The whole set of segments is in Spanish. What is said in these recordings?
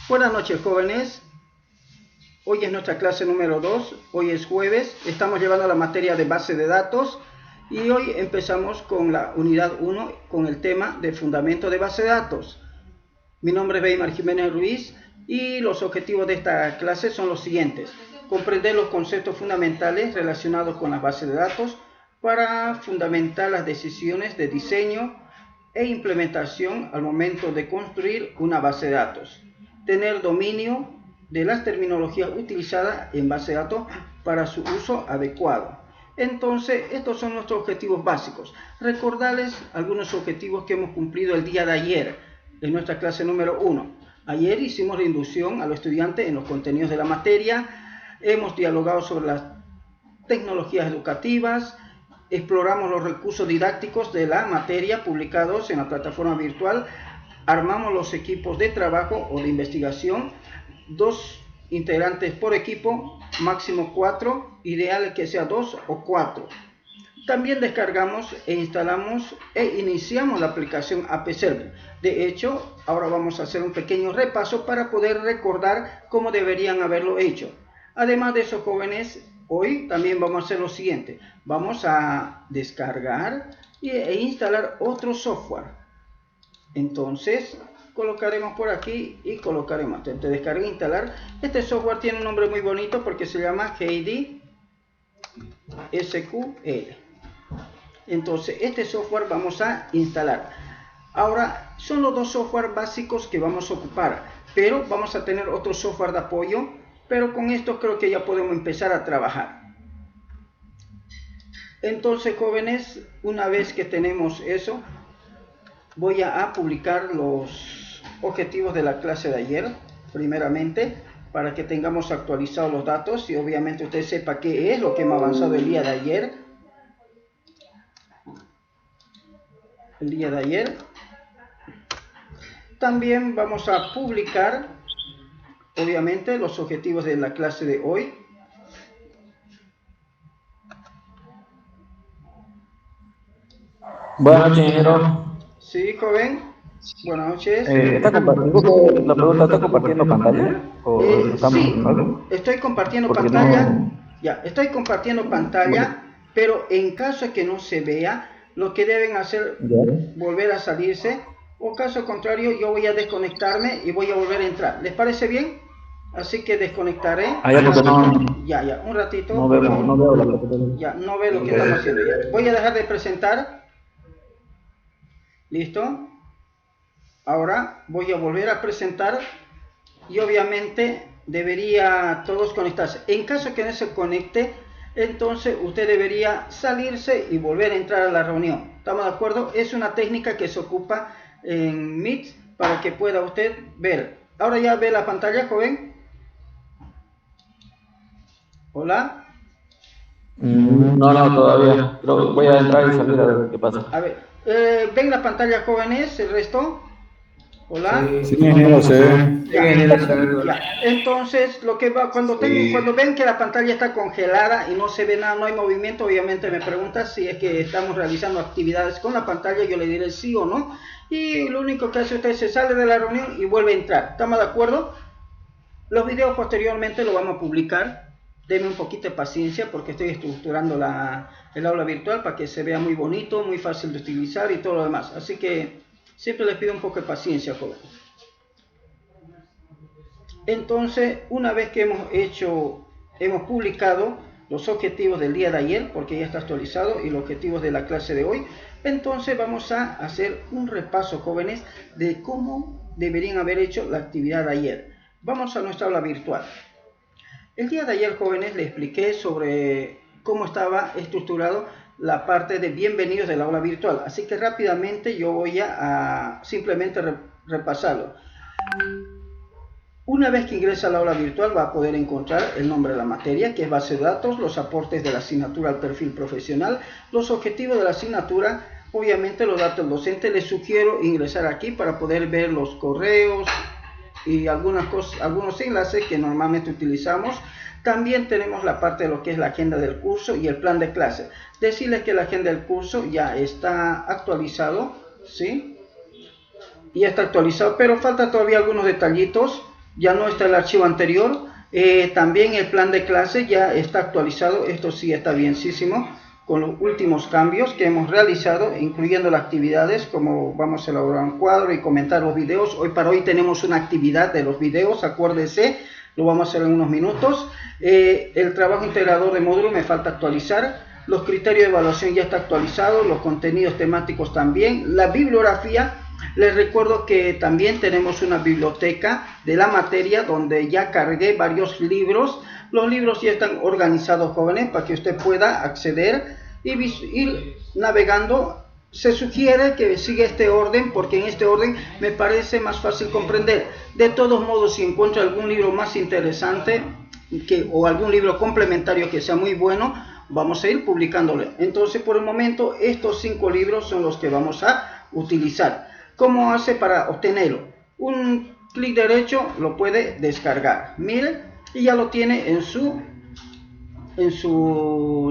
Buenas noches, jóvenes. Hoy es nuestra clase número 2. Hoy es jueves. Estamos llevando la materia de base de datos. Y hoy empezamos con la unidad 1 con el tema de fundamento de base de datos. Mi nombre es Weimar Jiménez Ruiz y los objetivos de esta clase son los siguientes. Comprender los conceptos fundamentales relacionados con las bases de datos para fundamentar las decisiones de diseño e implementación al momento de construir una base de datos. Tener dominio de las terminologías utilizadas en base de datos para su uso adecuado. Entonces, estos son nuestros objetivos básicos. Recordarles algunos objetivos que hemos cumplido el día de ayer en nuestra clase número 1. Ayer hicimos la inducción a los estudiantes en los contenidos de la materia. Hemos dialogado sobre las tecnologías educativas. Exploramos los recursos didácticos de la materia publicados en la plataforma virtual. Armamos los equipos de trabajo o de investigación, 2 integrantes por equipo, máximo 4, ideal que sea 2 o 4. También descargamos e instalamos e iniciamos la aplicación App Server. De hecho, ahora vamos a hacer un pequeño repaso para poder recordar cómo deberían haberlo hecho. Además de eso, jóvenes, hoy también vamos a hacer lo siguiente. Vamos a descargar e instalar otro software. Entonces colocaremos por aquí y colocaremos entonces descargar e instalar. Este software tiene un nombre muy bonito porque se llama JD SQL. Entonces este software vamos a instalar. Ahora son los 2 software básicos que vamos a ocupar, pero vamos a tener otro software de apoyo, pero con esto creo que ya podemos empezar a trabajar. Entonces, jóvenes, una vez que tenemos eso, voy a publicar los objetivos de la clase de ayer, primeramente, para que tengamos actualizados los datos y obviamente usted sepa qué es lo que hemos avanzado el día de ayer. También vamos a publicar, obviamente, los objetivos de la clase de hoy. Buenas noches, ingeniero. Sí, joven. Buenas noches. ¿Está compartiendo, la pregunta, ¿está compartiendo pantalla? Sí, estoy compartiendo pantalla. No... Ya, estoy compartiendo pantalla, pero en caso de que no se vea, lo que deben hacer es volver a salirse, o caso contrario, yo voy a desconectarme y voy a volver a entrar. ¿Les parece bien? Así que desconectaré. Ya, un ratito. No veo la pantalla. Ya, no veo lo que estamos haciendo. Ya. Voy a dejar de presentar. ¿Listo? Ahora voy a volver a presentar y obviamente debería todos conectarse. En caso que no se conecte, entonces usted debería salirse y volver a entrar a la reunión. ¿Estamos de acuerdo? Es una técnica que se ocupa en Meet para que pueda usted ver. Ahora ya ve la pantalla, joven. ¿Hola? No, todavía. Pero voy a entrar y salir a ver qué pasa. A ver, ¿ven la pantalla, jóvenes? ¿El resto? ¿Hola? Sí, no sé. Ya. Entonces, lo que va, cuando ven que la pantalla está congelada y no se ve nada, no hay movimiento, obviamente me pregunta si es que estamos realizando actividades con la pantalla, yo le diré sí o no. Y lo único que hace usted es se sale de la reunión y vuelve a entrar. ¿Estamos de acuerdo? Los videos posteriormente los vamos a publicar. Denme un poquito de paciencia porque estoy estructurando el aula virtual para que se vea muy bonito, muy fácil de utilizar y todo lo demás. Así que siempre les pido un poco de paciencia, jóvenes. Entonces, una vez que hemos publicado los objetivos del día de ayer, porque ya está actualizado, y los objetivos de la clase de hoy, entonces vamos a hacer un repaso, jóvenes, de cómo deberían haber hecho la actividad de ayer. Vamos a nuestra aula virtual. El día de ayer, jóvenes, les expliqué sobre cómo estaba estructurado la parte de bienvenidos de la aula virtual. Así que rápidamente yo voy a simplemente repasarlo. Una vez que ingresa al aula virtual va a poder encontrar el nombre de la materia, que es base de datos, los aportes de la asignatura al perfil profesional, los objetivos de la asignatura, obviamente los datos del docente. Les sugiero ingresar aquí para poder ver los correos y algunos enlaces que normalmente utilizamos. También tenemos la parte de lo que es la agenda del curso y el plan de clase. Decirles que la agenda del curso ya está actualizado, ¿sí? Ya está actualizado, pero falta todavía algunos detallitos ya no está el archivo anterior. También el plan de clase ya está actualizado, esto sí está bienísimo, con los últimos cambios que hemos realizado, incluyendo las actividades, como vamos a elaborar un cuadro y comentar los videos. Hoy para hoy tenemos una actividad de los videos, acuérdese, lo vamos a hacer en unos minutos. El trabajo integrador de módulo me falta actualizar, los criterios de evaluación ya está actualizado, los contenidos temáticos también, la bibliografía. Les recuerdo que también tenemos una biblioteca de la materia donde ya cargué varios libros. Los libros ya están organizados, jóvenes, para que usted pueda acceder y ir navegando. Se sugiere que siga este orden porque en este orden me parece más fácil comprender. De todos modos, si encuentro algún libro más interesante o algún libro complementario que sea muy bueno, vamos a ir publicándole. Entonces, por el momento, estos 5 libros son los que vamos a utilizar. ¿Cómo hace para obtenerlo? Un clic derecho lo puede descargar. Mire, y ya lo tiene en su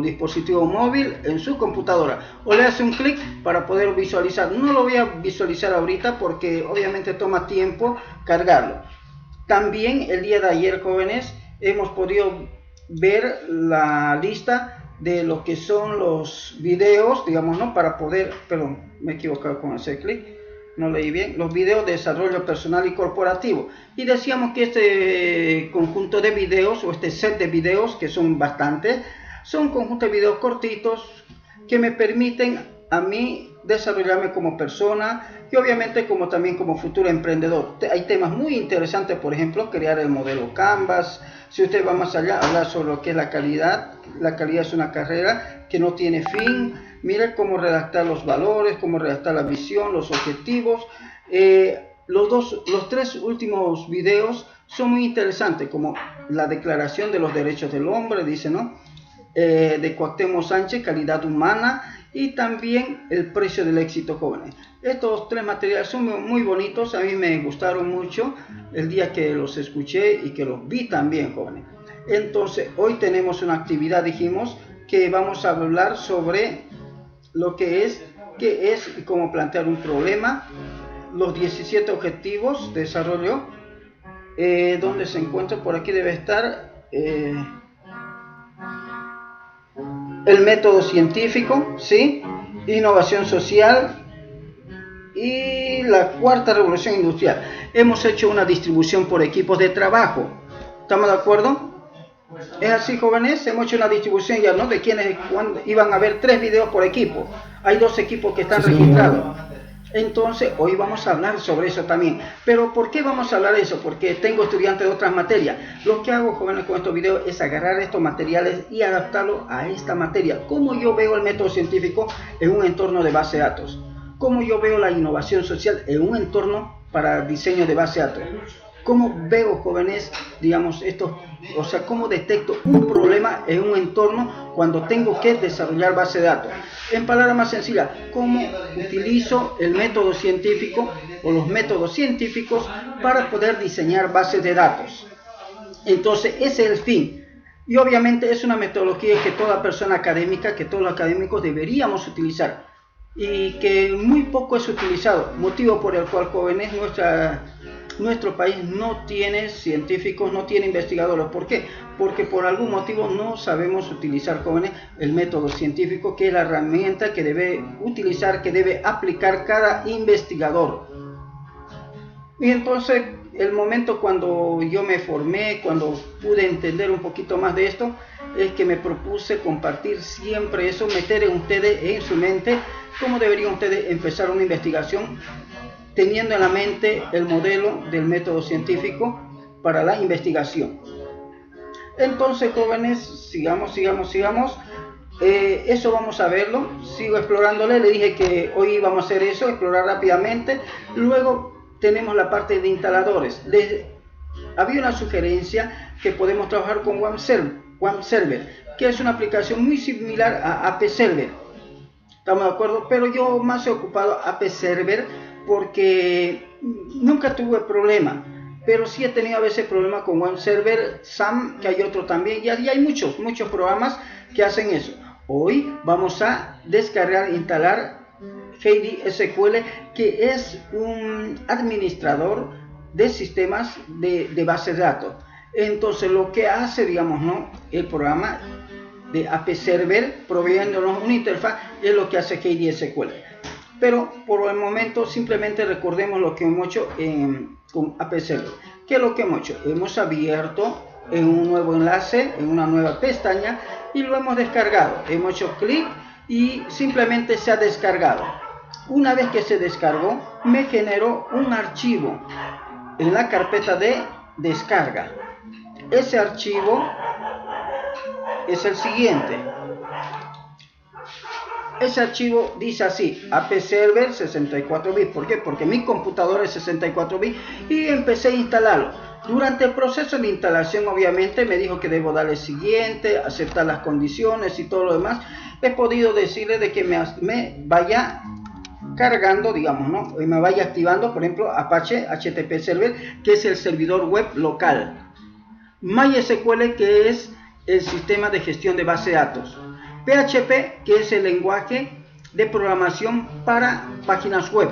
dispositivo móvil, en su computadora. O le hace un clic para poder visualizar. No lo voy a visualizar ahorita porque obviamente toma tiempo cargarlo. También el día de ayer, jóvenes, hemos podido ver la lista de lo que son los videos, digamos, ¿no? Para poder, perdón, me he equivocado con ese clic. No leí bien, los videos de desarrollo personal y corporativo. Y decíamos que este conjunto de videos, o este set de videos, que son bastantes, son conjuntos de videos cortitos que me permiten a mí desarrollarme como persona y obviamente también como futuro emprendedor. Hay temas muy interesantes, por ejemplo, crear el modelo Canvas. Si usted va más allá, hablar sobre lo que es la calidad. La calidad es una carrera que no tiene fin. Mire cómo redactar los valores, cómo redactar la visión, los objetivos. Los 3 últimos videos son muy interesantes, como la Declaración de los Derechos del Hombre, dice, ¿no? De Cuauhtémoc Sánchez, calidad humana, y también el precio del éxito, jóvenes. Estos 3 materiales son muy bonitos, a mí me gustaron mucho el día que los escuché y que los vi también, jóvenes. Entonces, hoy tenemos una actividad, dijimos, que vamos a hablar sobre lo que es y cómo plantear un problema, los 17 objetivos de desarrollo, donde se encuentra, por aquí debe estar el método científico, ¿sí? Innovación social y la 4ª revolución industrial. Hemos hecho una distribución por equipos de trabajo, ¿estamos de acuerdo? Es así, jóvenes, hemos hecho una distribución ya, ¿no? De quienes iban a ver 3 videos por equipo. Hay 2 equipos que están registrados. Entonces, hoy vamos a hablar sobre eso también. Pero, ¿por qué vamos a hablar de eso? Porque tengo estudiantes de otras materias. Lo que hago, jóvenes, con estos videos es agarrar estos materiales y adaptarlos a esta materia. ¿Cómo yo veo el método científico en un entorno de base de datos? ¿Cómo yo veo la innovación social en un entorno para diseño de base de datos? ¿Cómo veo, jóvenes, digamos, esto? O sea, ¿cómo detecto un problema en un entorno cuando tengo que desarrollar base de datos? En palabras más sencillas, ¿cómo utilizo el método científico o los métodos científicos para poder diseñar bases de datos? Entonces, ese es el fin. Y obviamente es una metodología que toda persona académica, que todos los académicos deberíamos utilizar. Y que muy poco es utilizado, motivo por el cual, jóvenes, nuestro país no tiene científicos, no tiene investigadores. ¿Por qué? Porque por algún motivo no sabemos utilizar, jóvenes, el método científico, que es la herramienta que debe utilizar, que debe aplicar cada investigador. Y entonces, el momento cuando yo me formé, cuando pude entender un poquito más de esto, es que me propuse compartir siempre eso, meter en ustedes en su mente cómo deberían ustedes empezar una investigación, teniendo en la mente el modelo del método científico para la investigación. Entonces, jóvenes, sigamos. Eso vamos a verlo. Sigo explorándole. Le dije que hoy vamos a hacer eso, explorar rápidamente. Luego tenemos la parte de instaladores. Había una sugerencia que podemos trabajar con OneServer, que es una aplicación muy similar a App Server. ¿Estamos de acuerdo? Pero yo más he ocupado App Server porque nunca tuve problema, pero sí he tenido a veces problemas con OneServer, SAM, que hay otro también, y hay muchos programas que hacen eso. Hoy vamos a descargar, instalar Heidi SQL, que es un administrador de sistemas de bases de datos. Entonces lo que hace, digamos, ¿no?, el programa de AP Server proveyéndonos una interfaz es lo que hace KDSQL. Pero por el momento simplemente recordemos lo que hemos hecho con AP Server. ¿Qué es lo que hemos hecho? Hemos abierto en un nuevo enlace, en una nueva pestaña, y lo hemos descargado. Hemos hecho clic y simplemente se ha descargado. Una vez que se descargó, me generó un archivo en la carpeta de descarga. Ese archivo es el siguiente. Ese archivo dice así: AP Server 64 bits. ¿Por qué? Porque mi computadora es 64 bits y empecé a instalarlo. Durante el proceso de instalación, obviamente, me dijo que debo darle siguiente, aceptar las condiciones y todo lo demás. He podido decirle de que me vaya cargando, digamos, ¿no?, y me vaya activando, por ejemplo, Apache HTTP Server, que es el servidor web local. MySQL, que es el sistema de gestión de base de datos. PHP, que es el lenguaje de programación para páginas web.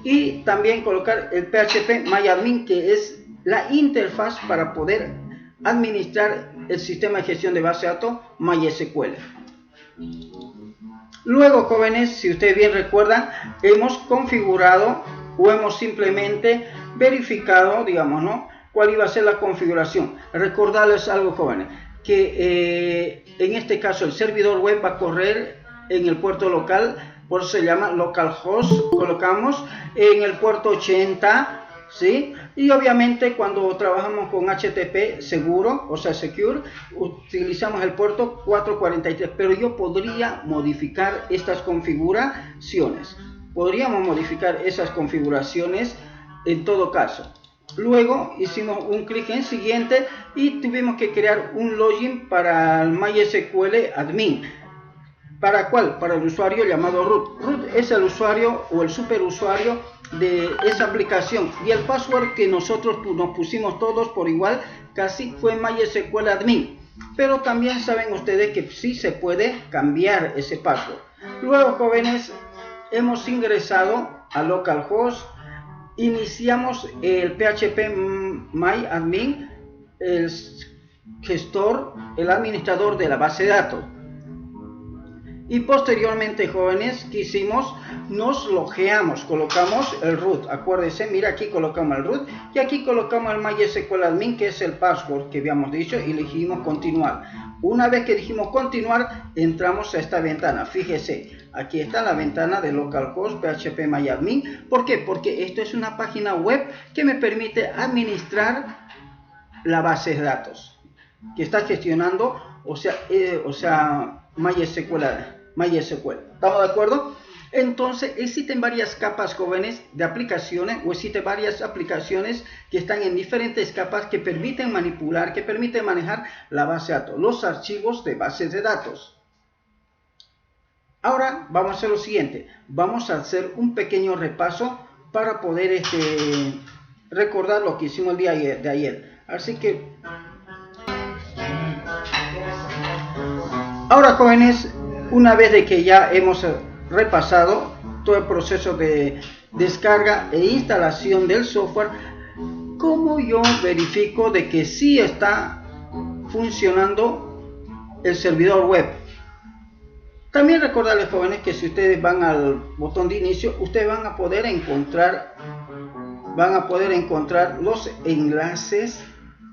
Y también colocar el PHP MyAdmin, que es la interfaz para poder administrar el sistema de gestión de base de datos MySQL. Luego, jóvenes, si ustedes bien recuerdan, hemos configurado o hemos simplemente verificado, digamos, ¿no?, cuál iba a ser la configuración. Recordarles algo, jóvenes, que en este caso el servidor web va a correr en el puerto local, por eso se llama localhost. Colocamos en el puerto 80, ¿sí? Y obviamente cuando trabajamos con HTTP seguro, o sea secure, utilizamos el puerto 443, pero yo podría modificar estas configuraciones. Podríamos modificar esas configuraciones en todo caso. Luego hicimos un clic en siguiente y tuvimos que crear un login para el MySQL admin. ¿Para cuál? Para el usuario llamado root. Root es el usuario o el superusuario de esa aplicación, y el password que nosotros nos pusimos todos por igual casi fue MySQL admin. Pero también saben ustedes que sí se puede cambiar ese password. Luego, jóvenes, hemos ingresado a localhost. Iniciamos el PHP MyAdmin, el gestor, el administrador de la base de datos. Y posteriormente, jóvenes, ¿qué hicimos? Nos logueamos, colocamos el root. Acuérdense, mira, aquí colocamos el root y aquí colocamos el MySQL admin, que es el password que habíamos dicho, y elegimos continuar. Una vez que dijimos continuar, entramos a esta ventana. Fíjese, aquí está la ventana de localhost PHP MyAdmin. ¿Por qué? Porque esto es una página web que me permite administrar la base de datos que está gestionando, o sea MySQL. ¿Estamos de acuerdo? Entonces existen varias capas, jóvenes, de aplicaciones, o existen varias aplicaciones que están en diferentes capas que permiten manipular, que permiten manejar la base de datos, los archivos de bases de datos. Ahora vamos a hacer lo siguiente, vamos a hacer un pequeño repaso para poder recordar lo que hicimos el día de ayer. Así que ahora, jóvenes, una vez de que ya hemos repasado todo el proceso de descarga e instalación del software, ¿cómo yo verifico de que sí está funcionando el servidor web? También recordarles, jóvenes, que si ustedes van al botón de inicio, ustedes van a poder encontrar los enlaces,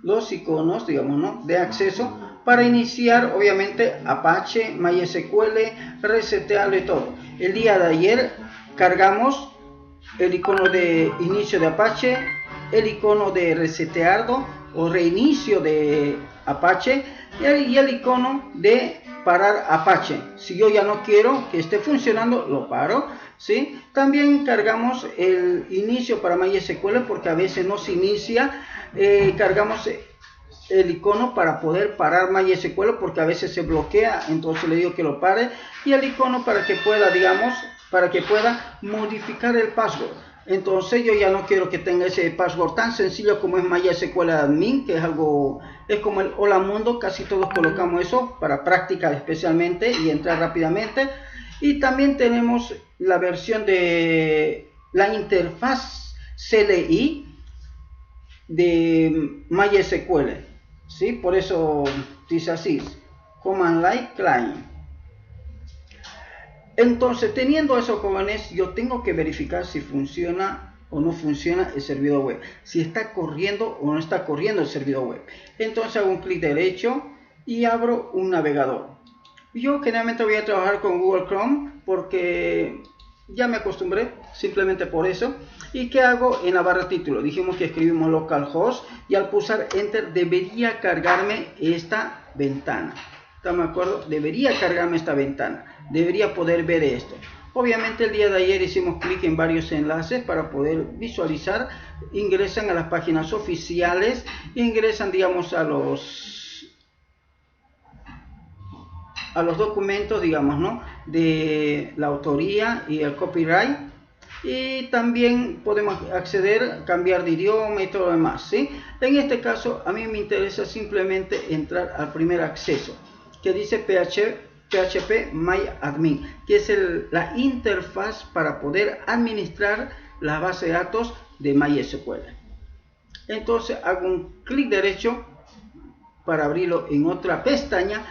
los iconos, digamos, ¿no?, de acceso para iniciar, obviamente, Apache, MySQL, resetearlo y todo. El día de ayer cargamos el icono de inicio de Apache, el icono de resetearlo o reinicio de Apache y el icono de parar Apache. Si yo ya no quiero que esté funcionando, lo paro, ¿sí? También cargamos el inicio para MySQL porque a veces no se inicia. Cargamos el icono para poder parar MySQL porque a veces se bloquea, entonces le digo que lo pare, y el icono para que pueda, digamos, para que pueda modificar el password. Entonces yo ya no quiero que tenga ese password tan sencillo como es MySQL admin, que es como el hola mundo, casi todos colocamos eso para práctica especialmente y entrar rápidamente. Y también tenemos la versión de la interfaz CLI, de MySQL, ¿sí? Por eso dice así, Command Line Client. Entonces, teniendo eso, jóvenes, yo tengo que verificar si funciona o no funciona el servidor web, si está corriendo o no está corriendo el servidor web. Entonces hago un clic derecho y abro un navegador. Yo generalmente voy a trabajar con Google Chrome porque ya me acostumbré, simplemente por eso. ¿Y qué hago? En la barra título dijimos que escribimos localhost y al pulsar enter debería cargarme esta ventana. ¿Estamos de acuerdo? Debería cargarme esta ventana, debería poder ver esto. Obviamente el día de ayer hicimos clic en varios enlaces para poder visualizar. Ingresan a las páginas oficiales, ingresan, digamos, a los documentos, digamos, ¿no?, de la autoría y el copyright, y también podemos acceder, cambiar de idioma y todo lo demás, ¿sí? En este caso a mí me interesa simplemente entrar al primer acceso que dice PHP MyAdmin, que es la interfaz para poder administrar la base de datos de MySQL. Entonces hago un clic derecho para abrirlo en otra pestaña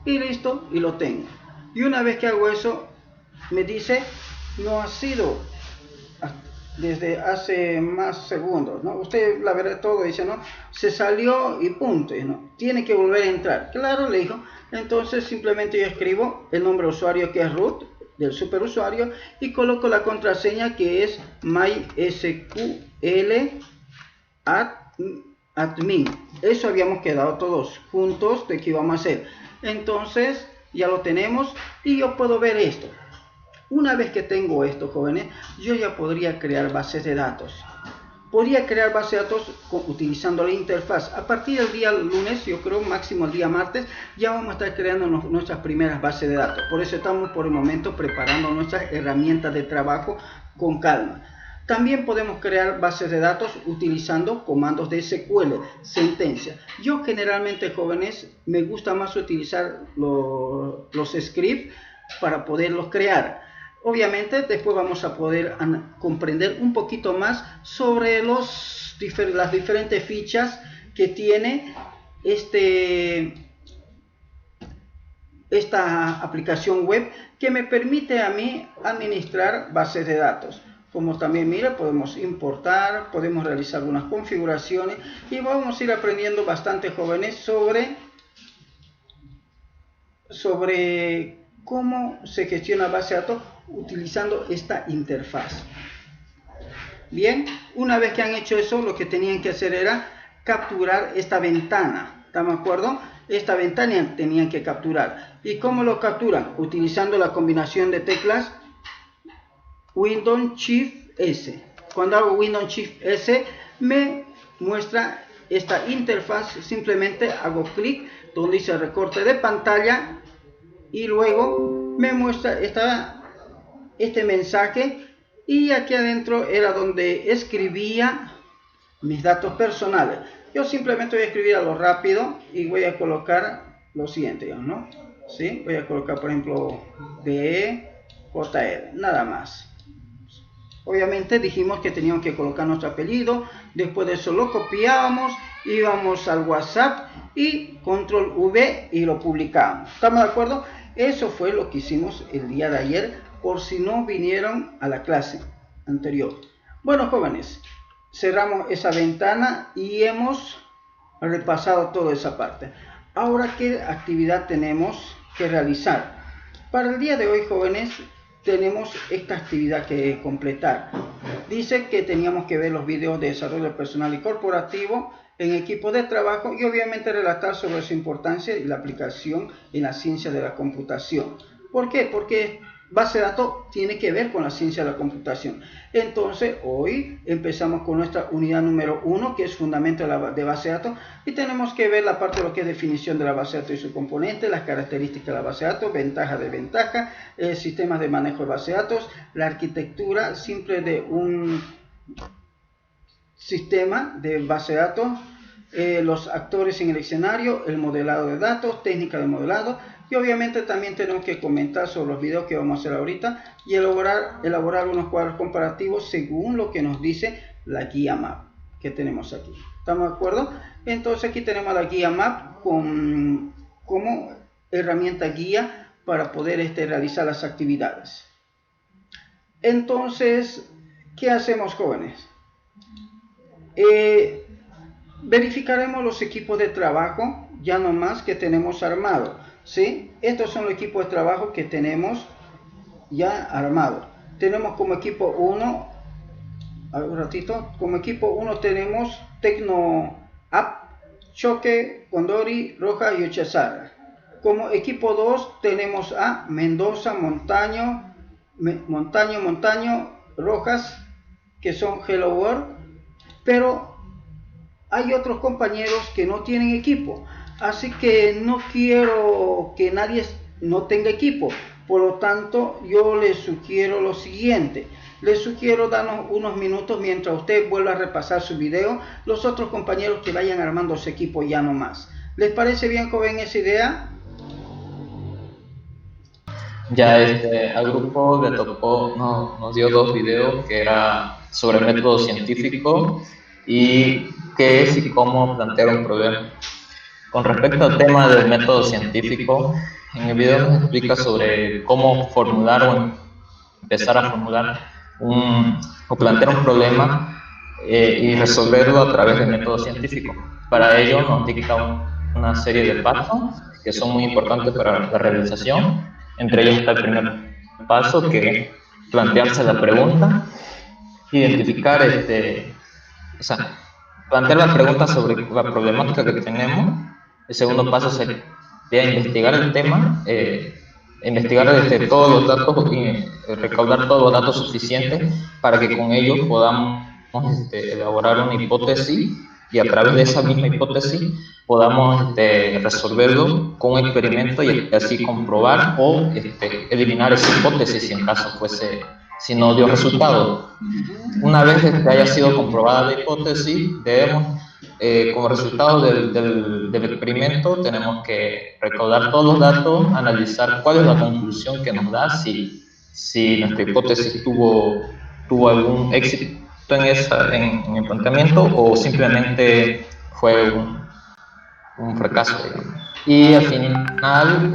y listo, y lo tengo. Y una vez que hago eso, me dice no ha sido desde hace más segundos, ¿no? Usted la verdad todo dice, ¿no?, se salió y punto, ¿no?, tiene que volver a entrar. Claro, le dijo. Entonces simplemente yo escribo el nombre de usuario, que es root del superusuario, y coloco la contraseña, que es MySQL admin. Eso habíamos quedado todos juntos de que íbamos a hacer. Entonces ya lo tenemos y yo puedo ver esto. Una vez que tengo esto, jóvenes, yo ya podría crear bases de datos. Podría crear bases de datos utilizando la interfaz. A partir del día lunes, yo creo máximo el día martes, ya vamos a estar creando nuestras primeras bases de datos. Por eso estamos por el momento preparando nuestras herramientas de trabajo con calma. También podemos crear bases de datos utilizando comandos de SQL, sentencia. Yo generalmente, jóvenes, me gusta más utilizar los scripts para poderlos crear. Obviamente después vamos a poder comprender un poquito más sobre las diferentes fichas que tiene esta aplicación web, que me permite a mí administrar bases de datos. Como también, mira, podemos importar, podemos realizar algunas configuraciones y vamos a ir aprendiendo bastante, jóvenes, sobre cómo se gestiona base de datos utilizando esta interfaz. Bien, una vez que han hecho eso, lo que tenían que hacer era capturar esta ventana. ¿Estamos de acuerdo? Esta ventana tenían que capturar. ¿Y cómo lo capturan? Utilizando la combinación de teclas Windows Shift S. Cuando hago Windows Shift S, me muestra esta interfaz. Simplemente hago clic donde dice recorte de pantalla y luego me muestra este mensaje, y aquí adentro era donde escribía mis datos personales. Yo simplemente voy a escribir a lo rápido y voy a colocar lo siguiente, ¿no? ¿Sí? Voy a colocar, por ejemplo, DJR, nada más. Obviamente dijimos que teníamos que colocar nuestro apellido. Después de eso lo copiábamos, íbamos al WhatsApp y control V y lo publicamos. ¿Estamos de acuerdo? Eso fue lo que hicimos el día de ayer, por si no vinieron a la clase anterior. Bueno, jóvenes, cerramos esa ventana y hemos repasado toda esa parte. Ahora, ¿qué actividad tenemos que realizar? Para el día de hoy, jóvenes, tenemos esta actividad que completar. Dice que teníamos que ver los videos de desarrollo personal y corporativo en equipo de trabajo y obviamente relatar sobre su importancia y la aplicación en la ciencia de la computación. ¿Por qué? Porque base de datos tiene que ver con la ciencia de la computación. Entonces hoy empezamos con nuestra unidad número 1, que es fundamento de base de datos, y tenemos que ver la parte de lo que es definición de la base de datos y su componente, las características de la base de datos, ventajas de ventaja, sistemas de manejo de base de datos, la arquitectura simple de un sistema de base de datos, los actores en el escenario, el modelado de datos, técnica de modelado, y obviamente también tenemos que comentar sobre los videos que vamos a hacer ahorita y elaborar unos cuadros comparativos según lo que nos dice la guía MAP. que tenemos aquí. ¿Estamos de acuerdo? Entonces aquí tenemos la guía MAP como herramienta guía para poder realizar las actividades. Entonces, ¿qué hacemos, jóvenes? Verificaremos los equipos de trabajo ya nomás que tenemos armados, ¿sí? Estos son los equipos de trabajo que tenemos ya armados. Tenemos como equipo 1, un ratito, como equipo 1 tenemos Tecno App, Choque, Condori, Roja y Ochazara. Como equipo 2 tenemos a Mendoza, Montaño, Rojas, que son Hello World, pero hay otros compañeros que no tienen equipo, así que no quiero que nadie no tenga equipo. Por lo tanto, yo les sugiero lo siguiente. Les sugiero darnos unos minutos mientras usted vuelva a repasar su video, los otros compañeros que vayan armando su equipo ya nomás. ¿Les parece bien, joven, esa idea? Ya al grupo le tocó, nos dio 2 videos que era sobre método científico y qué es y cómo plantear un problema. Con respecto al tema del método científico, en el video nos explica sobre cómo formular o empezar a formular o plantear un problema y resolverlo a través del método científico. Para ello nos dicta una serie de pasos que son muy importantes para la realización. Entre ellos está el primer paso, que es plantearse la pregunta, identificar, plantear la pregunta sobre la problemática que tenemos. El segundo paso sería investigar el tema, investigar todos los datos y recaudar todos los datos suficientes para que con ellos podamos elaborar una hipótesis y a través de esa misma hipótesis podamos resolverlo con un experimento y así comprobar o eliminar esa hipótesis si en caso si no dio resultado. Una vez que haya sido comprobada la hipótesis, debemos, como resultado del experimento, tenemos que recaudar todos los datos, analizar cuál es la conclusión que nos da, si nuestra hipótesis tuvo algún éxito en el planteamiento o simplemente fue un fracaso, digamos. Y al final,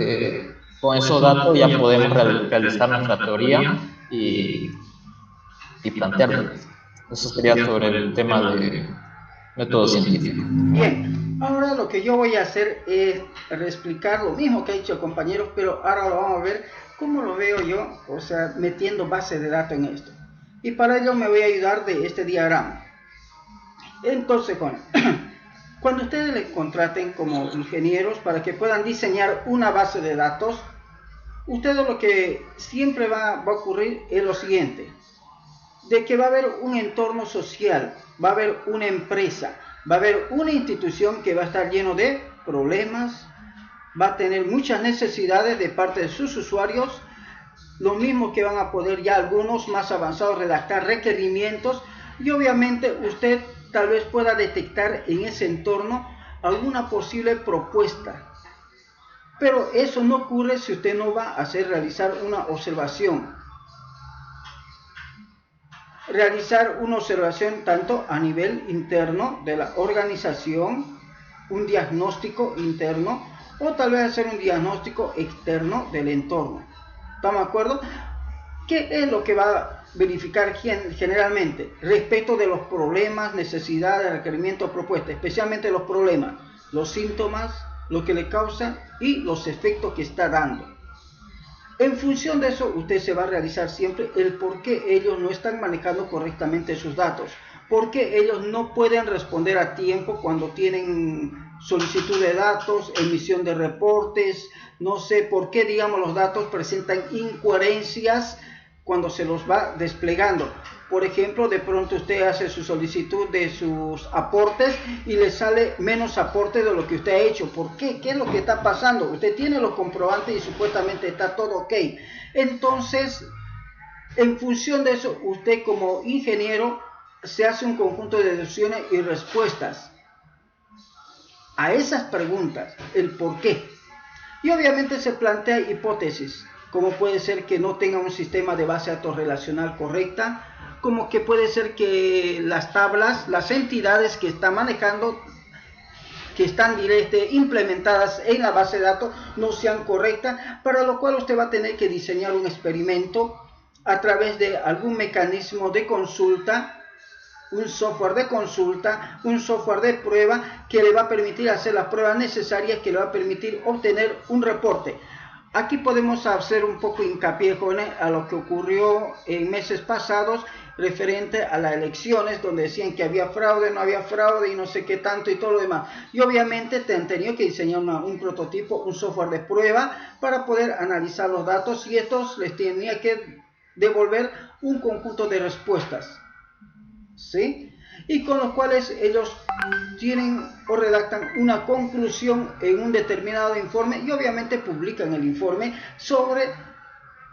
con esos datos ya podemos realizar nuestra teoría y plantearlo. Eso sería sobre el tema de método científico. Bien, ahora lo que yo voy a hacer es reexplicar lo mismo que ha dicho el compañero, pero ahora lo vamos a ver cómo lo veo yo, o sea, metiendo base de datos en esto. Y para ello me voy a ayudar de este diagrama. Entonces, cuando ustedes les contraten como ingenieros para que puedan diseñar una base de datos, ustedes lo que siempre va a ocurrir es lo siguiente, de que va a haber un entorno social, va a haber una empresa, va a haber una institución que va a estar lleno de problemas, va a tener muchas necesidades de parte de sus usuarios, lo mismo que van a poder ya algunos más avanzados redactar requerimientos, y obviamente usted tal vez pueda detectar en ese entorno alguna posible propuesta. Pero eso no ocurre si usted no va a realizar una observación. Realizar una observación tanto a nivel interno de la organización, un diagnóstico interno, o tal vez hacer un diagnóstico externo del entorno. ¿Estamos de acuerdo? ¿Qué es lo que va a verificar generalmente? Respecto de los problemas, necesidades, requerimientos, propuestas, especialmente los problemas, los síntomas, lo que le causa y los efectos que está dando. En función de eso, usted se va a realizar siempre el por qué ellos no están manejando correctamente sus datos, por qué ellos no pueden responder a tiempo cuando tienen solicitud de datos, emisión de reportes, no sé por qué, digamos, los datos presentan incoherencias cuando se los va desplegando. Por ejemplo, de pronto usted hace su solicitud de sus aportes y le sale menos aporte de lo que usted ha hecho. ¿Por qué? ¿Qué es lo que está pasando? Usted tiene los comprobantes y supuestamente está todo ok. Entonces, en función de eso, usted como ingeniero se hace un conjunto de deducciones y respuestas a esas preguntas, el por qué. Y obviamente se plantea hipótesis, como puede ser que no tenga un sistema de base de datos relacional correcta, como que puede ser que las tablas, las entidades que está manejando, que están implementadas en la base de datos, no sean correctas, para lo cual usted va a tener que diseñar un experimento a través de algún mecanismo de consulta, un software de consulta, un software de prueba que le va a permitir hacer las pruebas necesarias, que le va a permitir obtener un reporte. Aquí podemos hacer un poco hincapié, jóvenes, a lo que ocurrió en meses pasados referente a las elecciones, donde decían que había fraude, no había fraude y no sé qué tanto y todo lo demás. Y obviamente te han tenido que diseñar un prototipo, un software de prueba para poder analizar los datos, y estos les tenía que devolver un conjunto de respuestas, ¿sí? Y con los cuales ellos tienen o redactan una conclusión en un determinado informe, y obviamente publican el informe sobre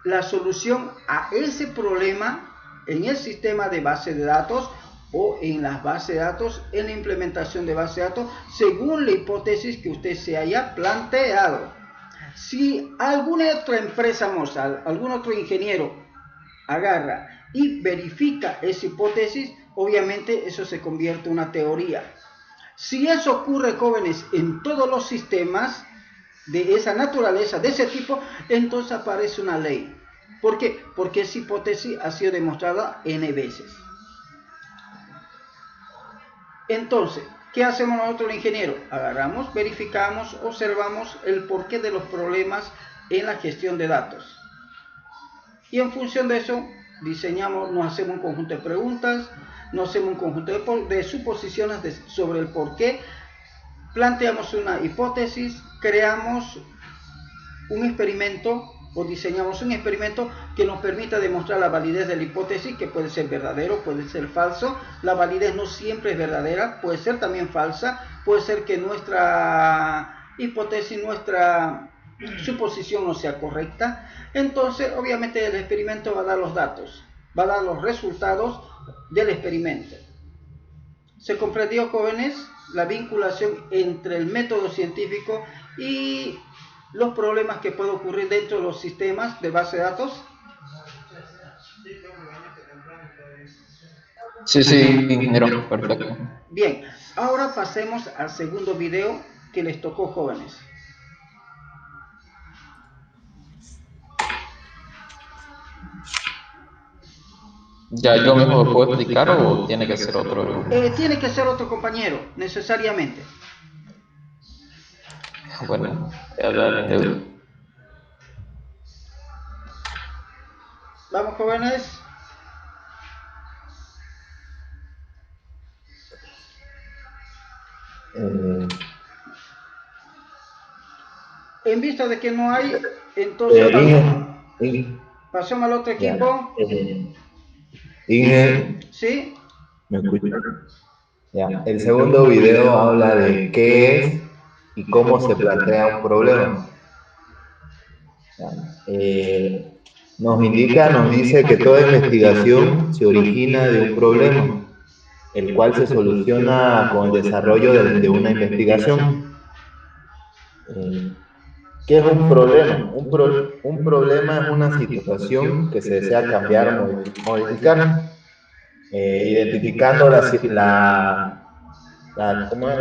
la solución a ese problema en el sistema de base de datos o en las bases de datos, en la implementación de base de datos, según la hipótesis que usted se haya planteado. Si alguna otra empresa, algún otro ingeniero agarra y verifica esa hipótesis, obviamente eso se convierte en una teoría. Si eso ocurre, jóvenes, en todos los sistemas de esa naturaleza, de ese tipo, entonces aparece una ley. ¿Por qué? Porque esa hipótesis ha sido demostrada N veces. Entonces, ¿qué hacemos nosotros los ingenieros? Agarramos, verificamos, observamos el porqué de los problemas en la gestión de datos. Y en función de eso, diseñamos, nos hacemos un conjunto de preguntas, nos hacemos un conjunto de suposiciones sobre el porqué, planteamos una hipótesis, creamos un experimento o diseñamos un experimento que nos permita demostrar la validez de la hipótesis, que puede ser verdadero, puede ser falso. La validez no siempre es verdadera, puede ser también falsa, puede ser que nuestra hipótesis, nuestra suposición no sea correcta. Entonces, obviamente, el experimento va a dar los datos, va a dar los resultados del experimento. ¿Se comprendió, jóvenes, la vinculación entre el método científico y los problemas que pueden ocurrir dentro de los sistemas de base de datos? Sí, ingeniero, perfecto. Bien, ahora pasemos al segundo video que les tocó, jóvenes. ¿Ya yo mismo lo puedo explicar o tiene que ser otro? Tiene que ser otro compañero, necesariamente. Bueno, vamos, jóvenes. En vista de que no hay, entonces pasamos al otro equipo. Inge, ¿Sí? ¿me escucha? Ya. El segundo video habla de qué es y cómo se plantea un problema. Nos dice que toda investigación se origina de un problema, el cual se soluciona con el desarrollo de una investigación. ¿Qué es un problema? Un problema es una situación que se desea cambiar o modificar, identificando la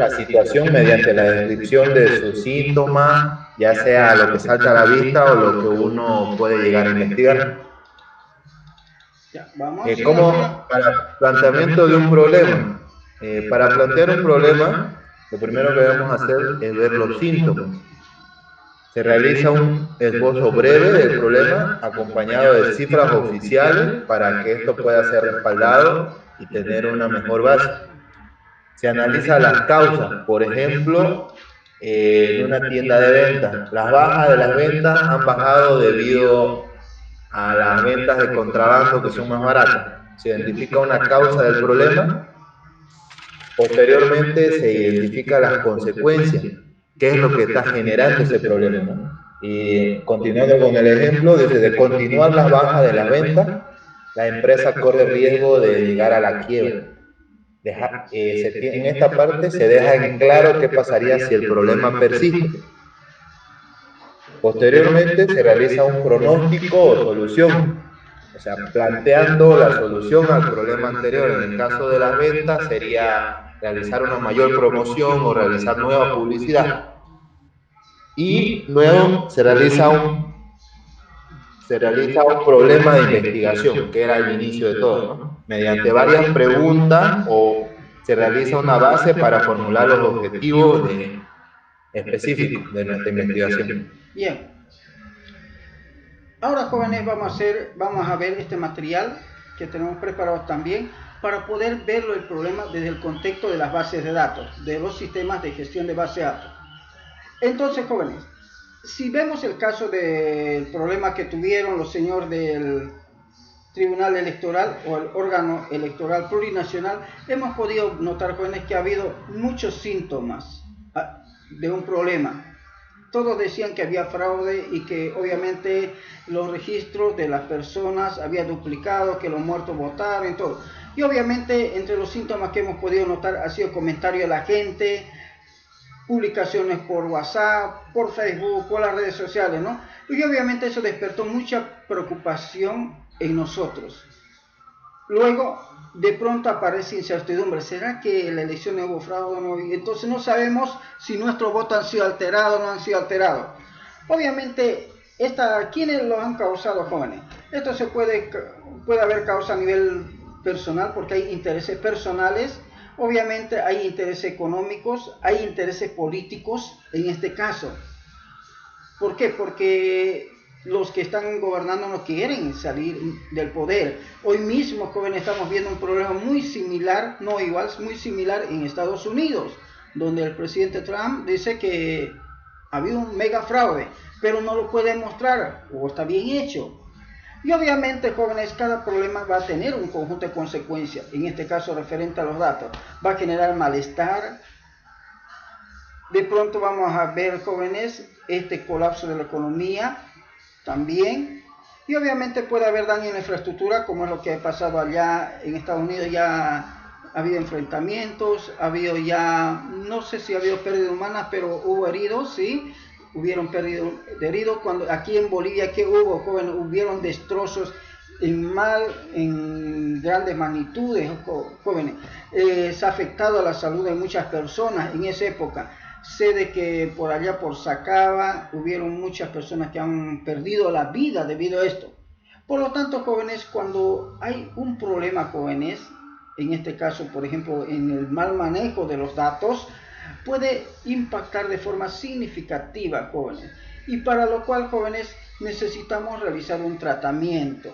situación mediante la descripción de sus síntomas, ya sea lo que salta a la vista o lo que uno puede llegar a investigar. ¿Cómo para el planteamiento de un problema? Para plantear un problema, lo primero que debemos hacer es ver los síntomas. Se realiza un esbozo breve del problema acompañado de cifras oficiales para que esto pueda ser respaldado y tener una mejor base. Se analiza las causas, por ejemplo, en una tienda de ventas. Las bajas de las ventas han bajado debido a las ventas de contrabando que son más baratas. Se identifica una causa del problema. Posteriormente se identifican las consecuencias. ¿Qué es lo que está generando ese problema, ¿no? Y continuando con el ejemplo, desde continuar las bajas de las ventas, la empresa corre riesgo de llegar a la quiebra. En esta parte se deja en claro qué pasaría si el problema persiste. Posteriormente se realiza un pronóstico o solución. O sea, planteando la solución al problema anterior. En el caso de las ventas sería realizar una mayor promoción o realizar nueva publicidad. Y luego se realiza un problema de investigación, que era el inicio de todo, ¿no? Mediante varias preguntas o se realiza una base para formular los objetivos específicos de nuestra investigación. Bien. Ahora, jóvenes, vamos a ver este material que tenemos preparado también para poder verlo el problema desde el contexto de las bases de datos, de los sistemas de gestión de base de datos. Entonces, jóvenes, si vemos el caso del problema que tuvieron los señores del Tribunal Electoral o el órgano electoral plurinacional, hemos podido notar, jóvenes, que ha habido muchos síntomas de un problema. Todos decían que había fraude y que obviamente los registros de las personas había duplicado, que los muertos votaron y todo. Y obviamente entre los síntomas que hemos podido notar ha sido comentario de la gente, publicaciones por WhatsApp, por Facebook, por las redes sociales, ¿no? Y obviamente eso despertó mucha preocupación en nosotros. Luego, de pronto aparece incertidumbre. ¿Será que en la elección hubo fraude o no? Y entonces no sabemos si nuestros votos han sido alterados o no han sido alterados. Obviamente, ¿quiénes lo han causado, jóvenes? Esto se puede haber causado a nivel personal porque hay intereses personales. Obviamente hay intereses económicos, hay intereses políticos en este caso. ¿Por qué? Porque los que están gobernando no quieren salir del poder. Hoy mismo, jóvenes, estamos viendo un problema muy similar, no igual, muy similar en Estados Unidos, donde el presidente Trump dice que ha habido un mega fraude, pero no lo puede mostrar o está bien hecho. Y obviamente, jóvenes, cada problema va a tener un conjunto de consecuencias, en este caso referente a los datos. Va a generar malestar. De pronto vamos a ver, jóvenes, este colapso de la economía también. Y obviamente puede haber daño en la infraestructura, como es lo que ha pasado allá en Estados Unidos. Ya ha habido enfrentamientos, ha habido ya, no sé si ha habido pérdidas humanas, pero hubo heridos, ¿sí? Hubieron pérdida de heridos. Cuando aquí en Bolivia, ¿qué hubo, jóvenes? Hubieron destrozos en grandes magnitudes, jóvenes. Se ha afectado a la salud de muchas personas en esa época. Sé de que por allá, por Sacaba, hubieron muchas personas que han perdido la vida debido a esto. Por lo tanto, jóvenes, cuando hay un problema, jóvenes, en este caso, por ejemplo, en el mal manejo de los datos, puede impactar de forma significativa, jóvenes. Y para lo cual, jóvenes, necesitamos realizar un tratamiento.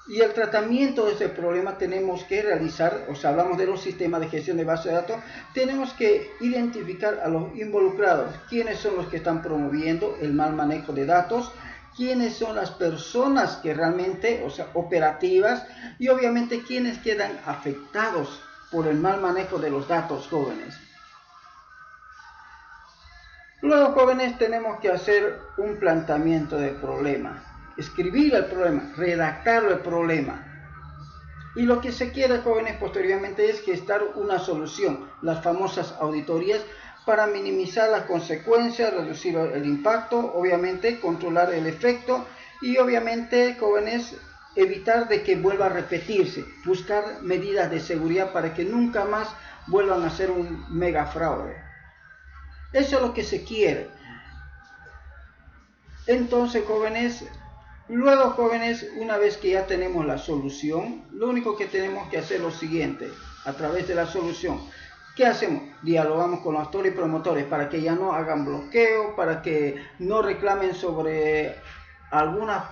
Y el tratamiento de ese problema tenemos que realizar, o sea, hablamos de los sistemas de gestión de base de datos, tenemos que identificar a los involucrados, quiénes son los que están promoviendo el mal manejo de datos, quiénes son las personas que realmente, o sea, operativas, y obviamente quiénes quedan afectados por el mal manejo de los datos, jóvenes. Luego, jóvenes, tenemos que hacer un planteamiento del problema. Escribir el problema, redactar el problema. Y lo que se quiere, jóvenes, posteriormente es gestar una solución, las famosas auditorías, para minimizar las consecuencias, reducir el impacto, obviamente controlar el efecto y obviamente, jóvenes, evitar de que vuelva a repetirse, buscar medidas de seguridad para que nunca más vuelvan a ser un mega fraude. Eso es lo que se quiere. Entonces, jóvenes, luego, jóvenes, una vez que ya tenemos la solución, lo único que tenemos que hacer es lo siguiente, a través de la solución. ¿Qué hacemos? Dialogamos con los actores y promotores para que ya no hagan bloqueo, para que no reclamen sobre algunos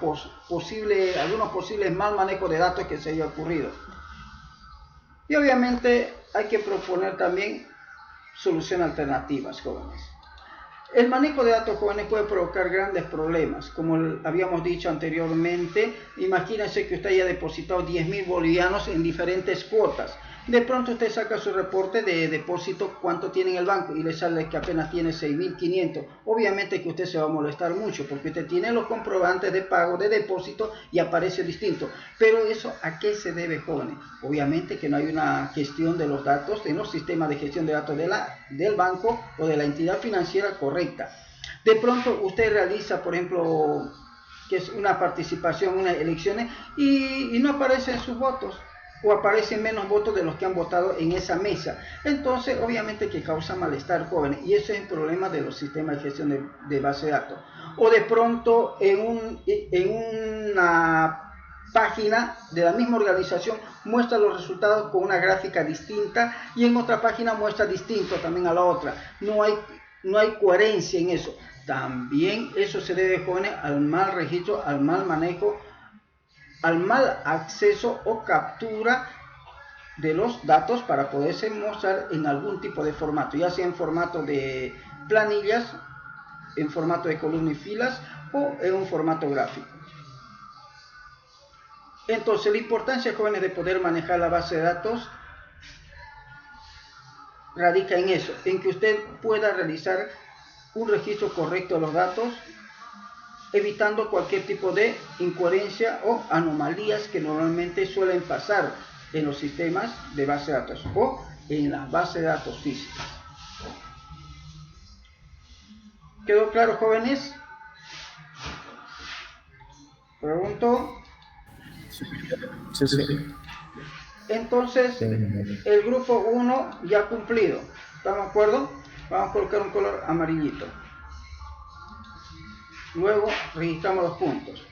posibles mal manejo de datos que se haya ocurrido. Y obviamente hay que proponer también soluciones alternativas, jóvenes. El manejo de datos, jóvenes, puede provocar grandes problemas. Como habíamos dicho anteriormente, imagínense que usted haya depositado 10.000 bolivianos en diferentes cuotas. De pronto usted saca su reporte de depósito, cuánto tiene en el banco, y le sale que apenas tiene 6.500. Obviamente que usted se va a molestar mucho, porque usted tiene los comprobantes de pago, de depósito, y aparece distinto. Pero eso, ¿a qué se debe, jóvenes? Obviamente que no hay una gestión de los datos en los sistemas de gestión de datos del banco o de la entidad financiera correcta. De pronto usted realiza, por ejemplo, que es una participación, unas elecciones, y no aparecen sus votos, o aparecen menos votos de los que han votado en esa mesa. Entonces, obviamente que causa malestar jóvenes, y ese es el problema de los sistemas de gestión de base de datos. O de pronto en una página de la misma organización muestra los resultados con una gráfica distinta, y en otra página muestra distinto también a la otra. No hay coherencia en eso. También eso se debe, jóvenes, al mal registro, al mal manejo, al mal acceso o captura de los datos para poderse mostrar en algún tipo de formato, ya sea en formato de planillas, en formato de columna y filas, o en un formato gráfico. Entonces, la importancia, jóvenes, de poder manejar la base de datos radica en eso, en que usted pueda realizar un registro correcto de los datos, evitando cualquier tipo de incoherencia o anomalías que normalmente suelen pasar en los sistemas de base de datos o en las bases de datos físicas. ¿Quedó claro, jóvenes? Pregunto. Sí. Entonces, el grupo 1 ya cumplido. ¿Estamos de acuerdo? Vamos a colocar un color amarillito. Luego registramos los puntos.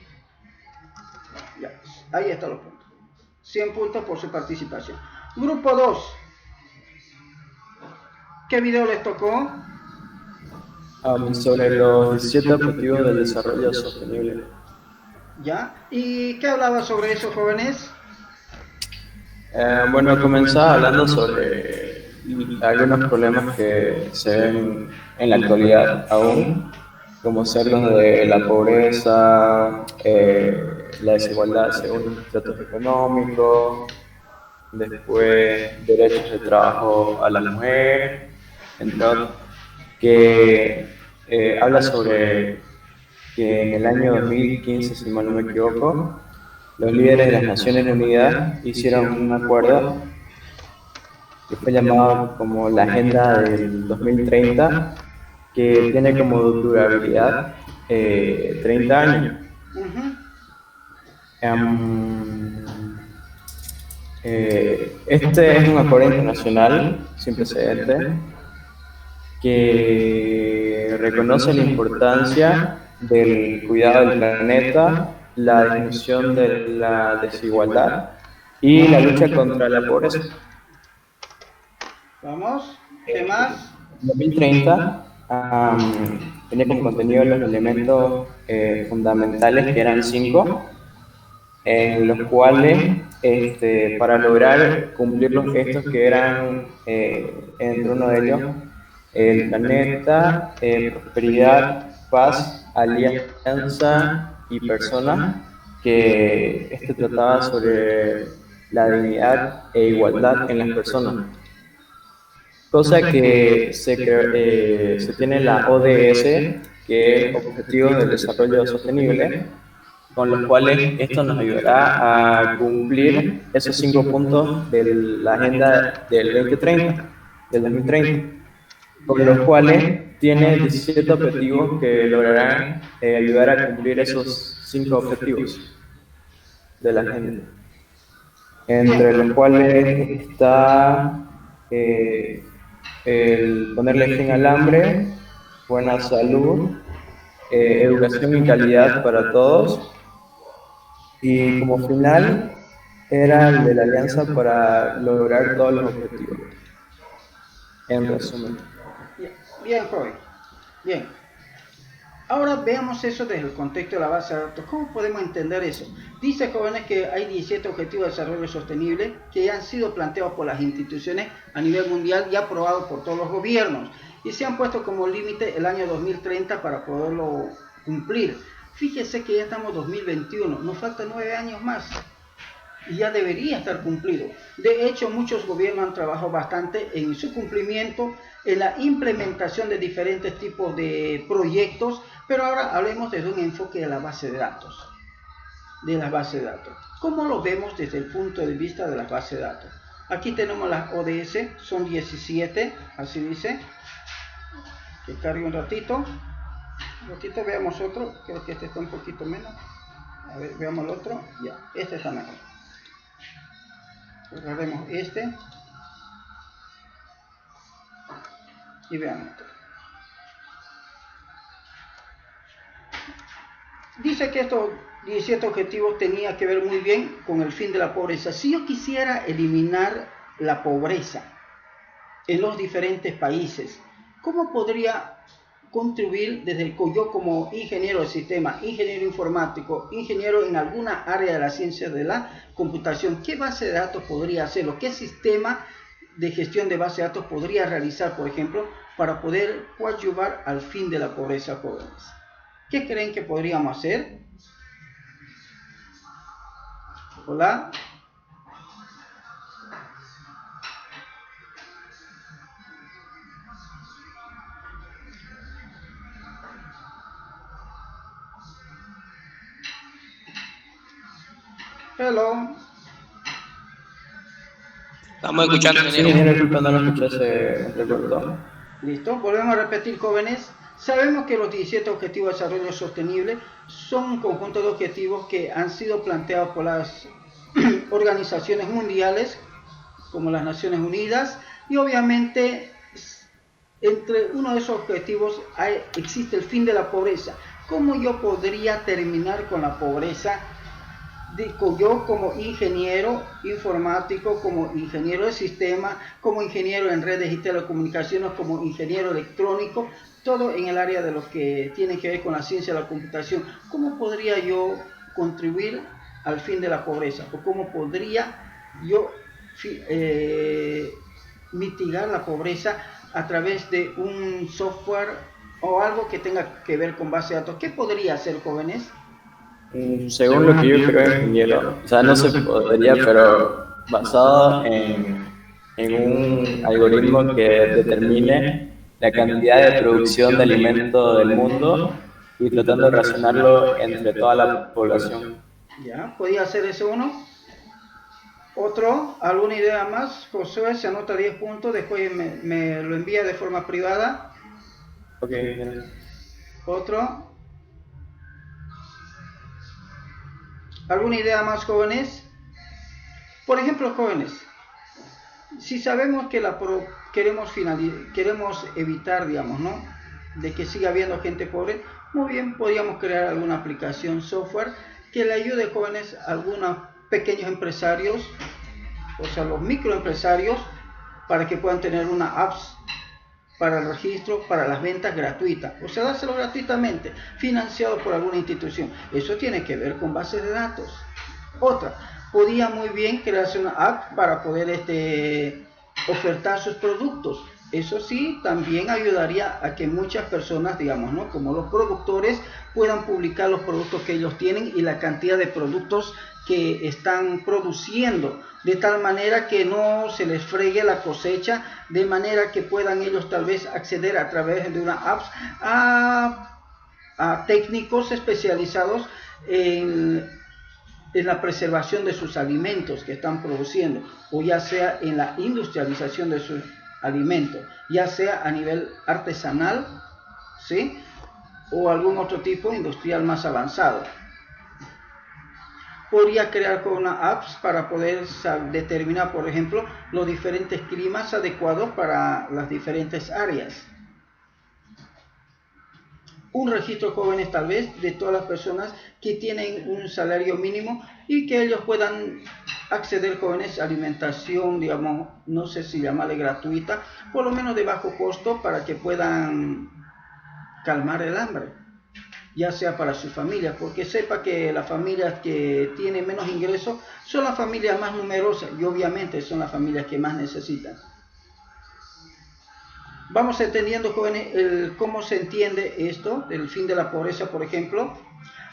Ya, ahí están los puntos. 100 puntos por su participación. Grupo 2. ¿Qué video les tocó? Sobre los 17 objetivos del desarrollo sostenible. ¿Ya? ¿Y qué hablaba sobre eso, jóvenes? Bueno, comenzaba hablando sobre algunos problemas que se ven en la actualidad aún, como ser los de la pobreza, la desigualdad según estratos económicos, después derechos de trabajo a la mujer, entre otros, que habla sobre que en el año 2015, si mal no me equivoco, los líderes de las Naciones Unidas hicieron un acuerdo que fue llamado como la Agenda del 2030, que tiene como durabilidad 30 años. Este es un acuerdo internacional sin precedentes que reconoce la importancia del cuidado del planeta, la disminución de la desigualdad y la lucha contra la pobreza. Vamos, ¿qué más? 2030 tenía como contenido los elementos fundamentales, que eran 5, en los cuales para lograr cumplir los gestos que eran, entre uno de ellos, el planeta, prosperidad, paz, alianza y personas, que trataba sobre la dignidad e igualdad en las personas. Cosa que se tiene la ODS, que es Objetivos del Desarrollo Sostenible, con los cuales esto nos ayudará a cumplir esos 5 puntos de la Agenda del 2030, con los cuales tiene 17 objetivos que lograrán ayudar a cumplir esos 5 objetivos de la agenda, entre los cuales está el ponerle fin al hambre, buena salud, educación y calidad para todos, y como final era el de la alianza para lograr todos los objetivos. En resumen. Bien, joven. Bien. Ahora veamos eso desde el contexto de la base de datos. ¿Cómo podemos entender eso? Dice, jóvenes, que hay 17 objetivos de desarrollo sostenible que han sido planteados por las instituciones a nivel mundial y aprobados por todos los gobiernos. Y se han puesto como límite el año 2030 para poderlo cumplir. Fíjese que ya estamos en 2021, nos faltan 9 años más. Y ya debería estar cumplido. De hecho, muchos gobiernos han trabajado bastante en su cumplimiento, en la implementación de diferentes tipos de proyectos, pero ahora hablemos desde un enfoque de la base de datos. De las bases de datos. ¿Cómo lo vemos desde el punto de vista de las bases de datos? Aquí tenemos las ODS, son 17, así dice. Que cargue un ratito. Un ratito veamos otro, creo que este está un poquito menos. A ver, veamos el otro. Ya, este está mejor. Agarremos este. Y veamos otro. Dice que estos 17 objetivos tenía que ver muy bien con el fin de la pobreza. Si yo quisiera eliminar la pobreza en los diferentes países, ¿cómo podría contribuir desde yo como ingeniero de sistema, ingeniero informático, ingeniero en alguna área de la ciencia de la computación? ¿Qué base de datos podría hacerlo? ¿Qué sistema de gestión de base de datos podría realizar, por ejemplo, para poder coadyuvar al fin de la pobreza, jóvenes? ¿Qué creen que podríamos hacer? Hola. Hello. Estamos escuchando, Sí, ingeniero, disculpa, no lo escuché, se recortó. Listo, volvemos a repetir, jóvenes. Sabemos que los 17 Objetivos de Desarrollo Sostenible son un conjunto de objetivos que han sido planteados por las organizaciones mundiales, como las Naciones Unidas, y obviamente entre uno de esos objetivos existe el fin de la pobreza. ¿Cómo yo podría terminar con la pobreza? Yo como ingeniero informático, como ingeniero de sistema, como ingeniero en redes y telecomunicaciones, como ingeniero electrónico, todo en el área de lo que tiene que ver con la ciencia de la computación. ¿Cómo podría yo contribuir al fin de la pobreza? ¿O cómo podría yo mitigar la pobreza a través de un software o algo que tenga que ver con base de datos? ¿Qué podría hacer, jóvenes? Según lo que yo creo, ingeniero, o sea, no se podría, pero basado en un algoritmo que determine la cantidad de producción de alimento del mundo y tratando de racionarlo entre toda la población. Ya, podía hacer ese uno. Otro, ¿alguna idea más? Josué se anota 10 puntos, después me lo envía de forma privada. Ok. Otro. ¿Alguna idea más, jóvenes? Por ejemplo, jóvenes, si sabemos que queremos evitar, digamos, ¿no?, de que siga habiendo gente pobre, muy bien, podríamos crear alguna aplicación software que le ayude, jóvenes, a algunos pequeños empresarios, o sea, los microempresarios, para que puedan tener una apps para el registro, para las ventas gratuitas, o sea, dárselo gratuitamente, financiado por alguna institución. Eso tiene que ver con bases de datos. Otra, podía muy bien crearse una app para poder ofertar sus productos. Eso sí, también ayudaría a que muchas personas, digamos, ¿no?, como los productores, puedan publicar los productos que ellos tienen y la cantidad de productos que están produciendo, de tal manera que no se les fregue la cosecha, de manera que puedan ellos tal vez acceder a través de una app a técnicos especializados en la preservación de sus alimentos que están produciendo, o ya sea en la industrialización de sus alimentos, ya sea a nivel artesanal, ¿sí?, o algún otro tipo industrial más avanzado. Podría crear con una apps para poder determinar, por ejemplo, los diferentes climas adecuados para las diferentes áreas. Un registro, jóvenes, tal vez de todas las personas que tienen un salario mínimo y que ellos puedan acceder, jóvenes, a alimentación, digamos, no sé si llamarle gratuita, por lo menos de bajo costo, para que puedan calmar el hambre, ya sea para su familia, porque sepa que las familias que tienen menos ingresos son las familias más numerosas y obviamente son las familias que más necesitan. Vamos entendiendo, jóvenes, cómo se entiende esto, el fin de la pobreza, por ejemplo.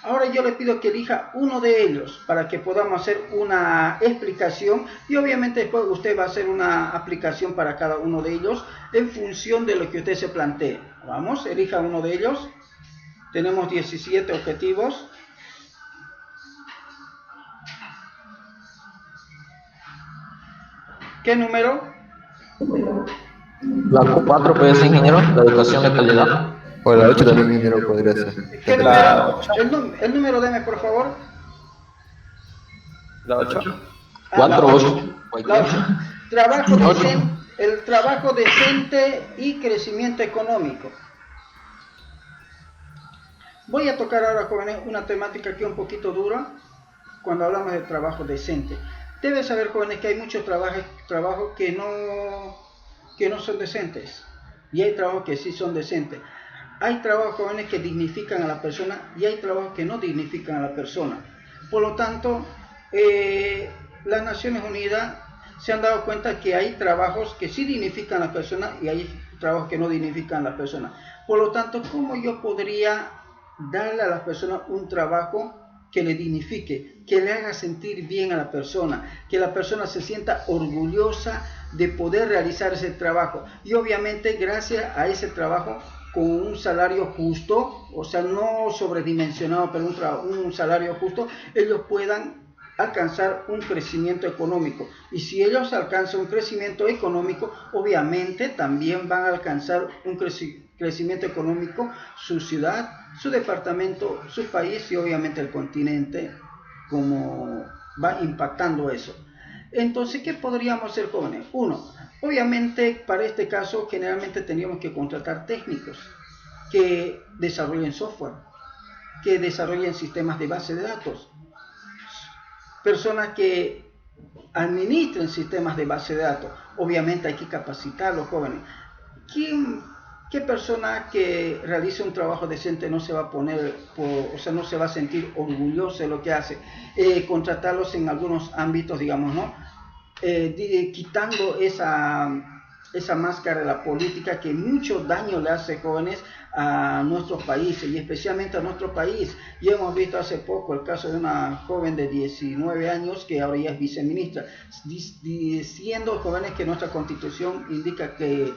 Ahora yo le pido que elija uno de ellos para que podamos hacer una explicación y obviamente después usted va a hacer una aplicación para cada uno de ellos en función de lo que usted se plantee. Vamos, elija uno de ellos. Tenemos 17 objetivos. ¿Qué número? La 4 puede ser, ingeniero, la educación de calidad. O la 8 también, ingeniero, podría ser. ¿Qué La número? El número deme, por favor. La 8. Ah, la 4, ocho. 8, La cualquiera. 8. Trabajo Ocho. decente, el trabajo decente y crecimiento económico. Voy a tocar ahora, jóvenes, una temática aquí un poquito dura cuando hablamos de trabajo decente. Deben saber, jóvenes, que hay muchos trabajos que no son decentes y hay trabajos que sí son decentes. Hay trabajos, jóvenes, que dignifican a la persona y hay trabajos que no dignifican a la persona. Por lo tanto, las Naciones Unidas se han dado cuenta que hay trabajos que sí dignifican a la persona y hay trabajos que no dignifican a la persona. Por lo tanto, ¿cómo yo podría darle a la persona un trabajo que le dignifique, que le haga sentir bien a la persona, que la persona se sienta orgullosa de poder realizar ese trabajo? Y obviamente gracias a ese trabajo con un salario justo, o sea, no sobredimensionado, pero un salario justo, ellos puedan alcanzar un crecimiento económico. Y si ellos alcanzan un crecimiento económico, obviamente también van a alcanzar un crecimiento económico su ciudad, su departamento, su país y obviamente el continente, como va impactando eso. Entonces, ¿qué podríamos hacer, jóvenes? Uno, obviamente para este caso generalmente tendríamos que contratar técnicos que desarrollen software, que desarrollen sistemas de base de datos, personas que administren sistemas de base de datos. Obviamente hay que capacitar a los jóvenes. ¿Qué persona que realice un trabajo decente no se va a poner, no se va a sentir orgulloso de lo que hace? Contratarlos en algunos ámbitos, digamos, ¿no? Quitando esa máscara de la política que mucho daño le hace, jóvenes, a nuestros países y especialmente a nuestro país. Y hemos visto hace poco el caso de una joven de 19 años que ahora ya es viceministra, diciendo, jóvenes, que nuestra constitución indica que,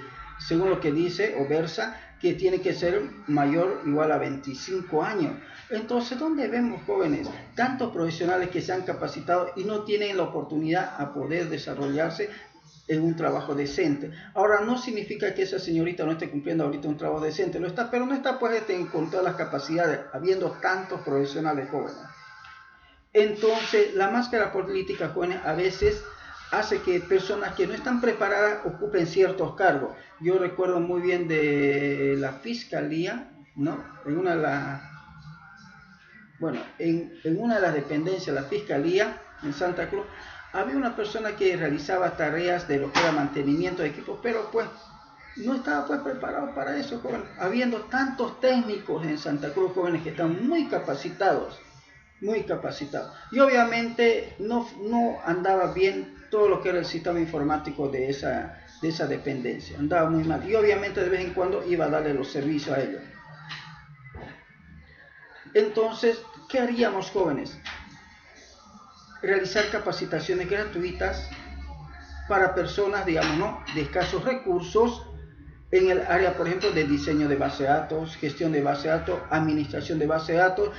según lo que dice o versa, que tiene que ser mayor o igual a 25 años. Entonces, ¿dónde vemos, jóvenes, tantos profesionales que se han capacitado y no tienen la oportunidad a poder desarrollarse en un trabajo decente? Ahora, no significa que esa señorita no esté cumpliendo ahorita un trabajo decente, lo está, pero no está pues con todas las capacidades, habiendo tantos profesionales jóvenes. Entonces, la máscara política, jóvenes, a veces hace que personas que no están preparadas ocupen ciertos cargos. Yo recuerdo muy bien de la fiscalía, ¿no? En una de las dependencias de la fiscalía en Santa Cruz, había una persona que realizaba tareas de lo que era mantenimiento de equipos, pero pues no estaba pues preparado para eso, jóvenes. Habiendo tantos técnicos en Santa Cruz, jóvenes, que están muy capacitados. Y obviamente no andaba bien todo lo que era el sistema informático de esa dependencia, andaba muy mal. Y obviamente de vez en cuando iba a darle los servicios a ellos. Entonces, ¿qué haríamos, jóvenes? Realizar capacitaciones gratuitas para personas, digamos, ¿no?, de escasos recursos en el área, por ejemplo, de diseño de base de datos, gestión de base de datos, administración de base de datos,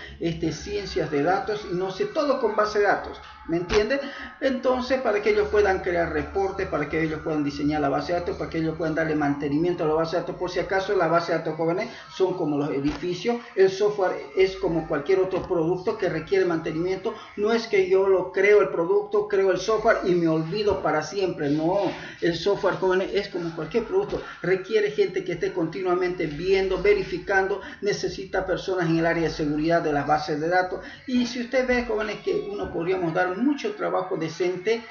ciencias de datos, y no sé, todo con base de datos, ¿me entiende? Entonces, para que ellos puedan crear reportes, para que ellos puedan diseñar la base de datos, para que ellos puedan darle mantenimiento a la base de datos. Por si acaso, la base de datos, jóvenes, son como los edificios. El software es como cualquier otro producto que requiere mantenimiento. No es que yo lo creo el producto, creo el software y me olvido para siempre. No, el software, jóvenes, es como cualquier producto, requiere gente que esté continuamente viendo, verificando, necesita personas en el área de seguridad de las bases de datos. Y si usted ve, jóvenes, que uno podríamos dar mucho trabajo decente,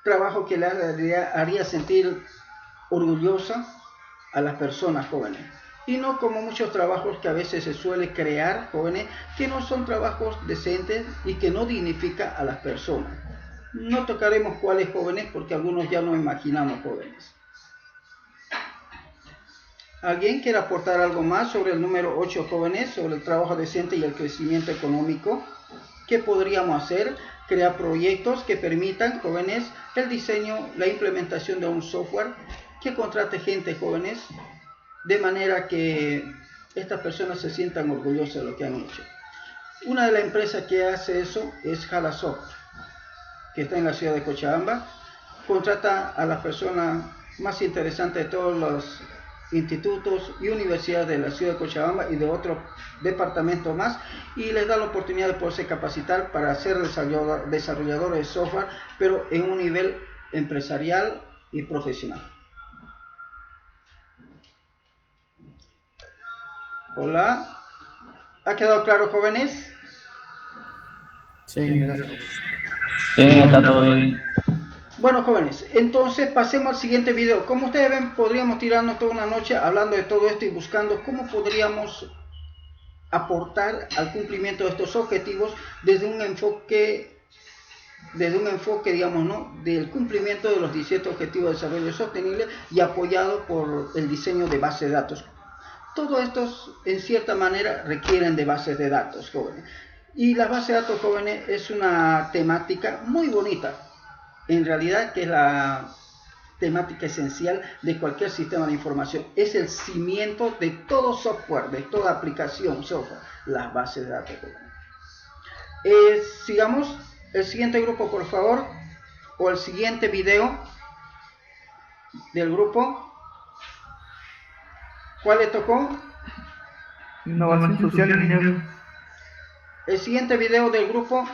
trabajo que le haría sentir orgullosa a las personas, jóvenes, y no como muchos trabajos que a veces se suele crear, jóvenes, que no son trabajos decentes y que no dignifica a las personas. No tocaremos cuáles, jóvenes, porque algunos ya no imaginamos, jóvenes. ¿Alguien quiere aportar algo más sobre el número 8, jóvenes, sobre el trabajo decente y el crecimiento económico? ¿Qué podríamos hacer? Crear proyectos que permitan, jóvenes, el diseño, la implementación de un software que contrate gente, jóvenes, de manera que estas personas se sientan orgullosas de lo que han hecho. Una de las empresas que hace eso es Jalasoft, que está en la ciudad de Cochabamba. Contrata a las personas más interesantes de todos institutos y universidades de la ciudad de Cochabamba y de otros departamentos más, y les da la oportunidad de poderse capacitar para ser desarrolladores de software, pero en un nivel empresarial y profesional. Hola, ¿ha quedado claro, jóvenes? Sí, gracias. Está todo bien. Bueno, jóvenes, entonces pasemos al siguiente video. Como ustedes ven, podríamos tirarnos toda una noche hablando de todo esto y buscando cómo podríamos aportar al cumplimiento de estos objetivos desde un enfoque, digamos, ¿no?, del cumplimiento de los 17 Objetivos de Desarrollo Sostenible y apoyado por el diseño de bases de datos. Todos estos, en cierta manera, requieren de bases de datos, jóvenes. Y la base de datos, jóvenes, es una temática muy bonita, en realidad, que es la temática esencial de cualquier sistema de información. Es el cimiento de todo software, de toda aplicación software, las bases de datos. Sigamos el siguiente grupo, por favor, o el siguiente video del grupo. ¿Cuál le tocó? Innovación social en Minero. El siguiente video del grupo,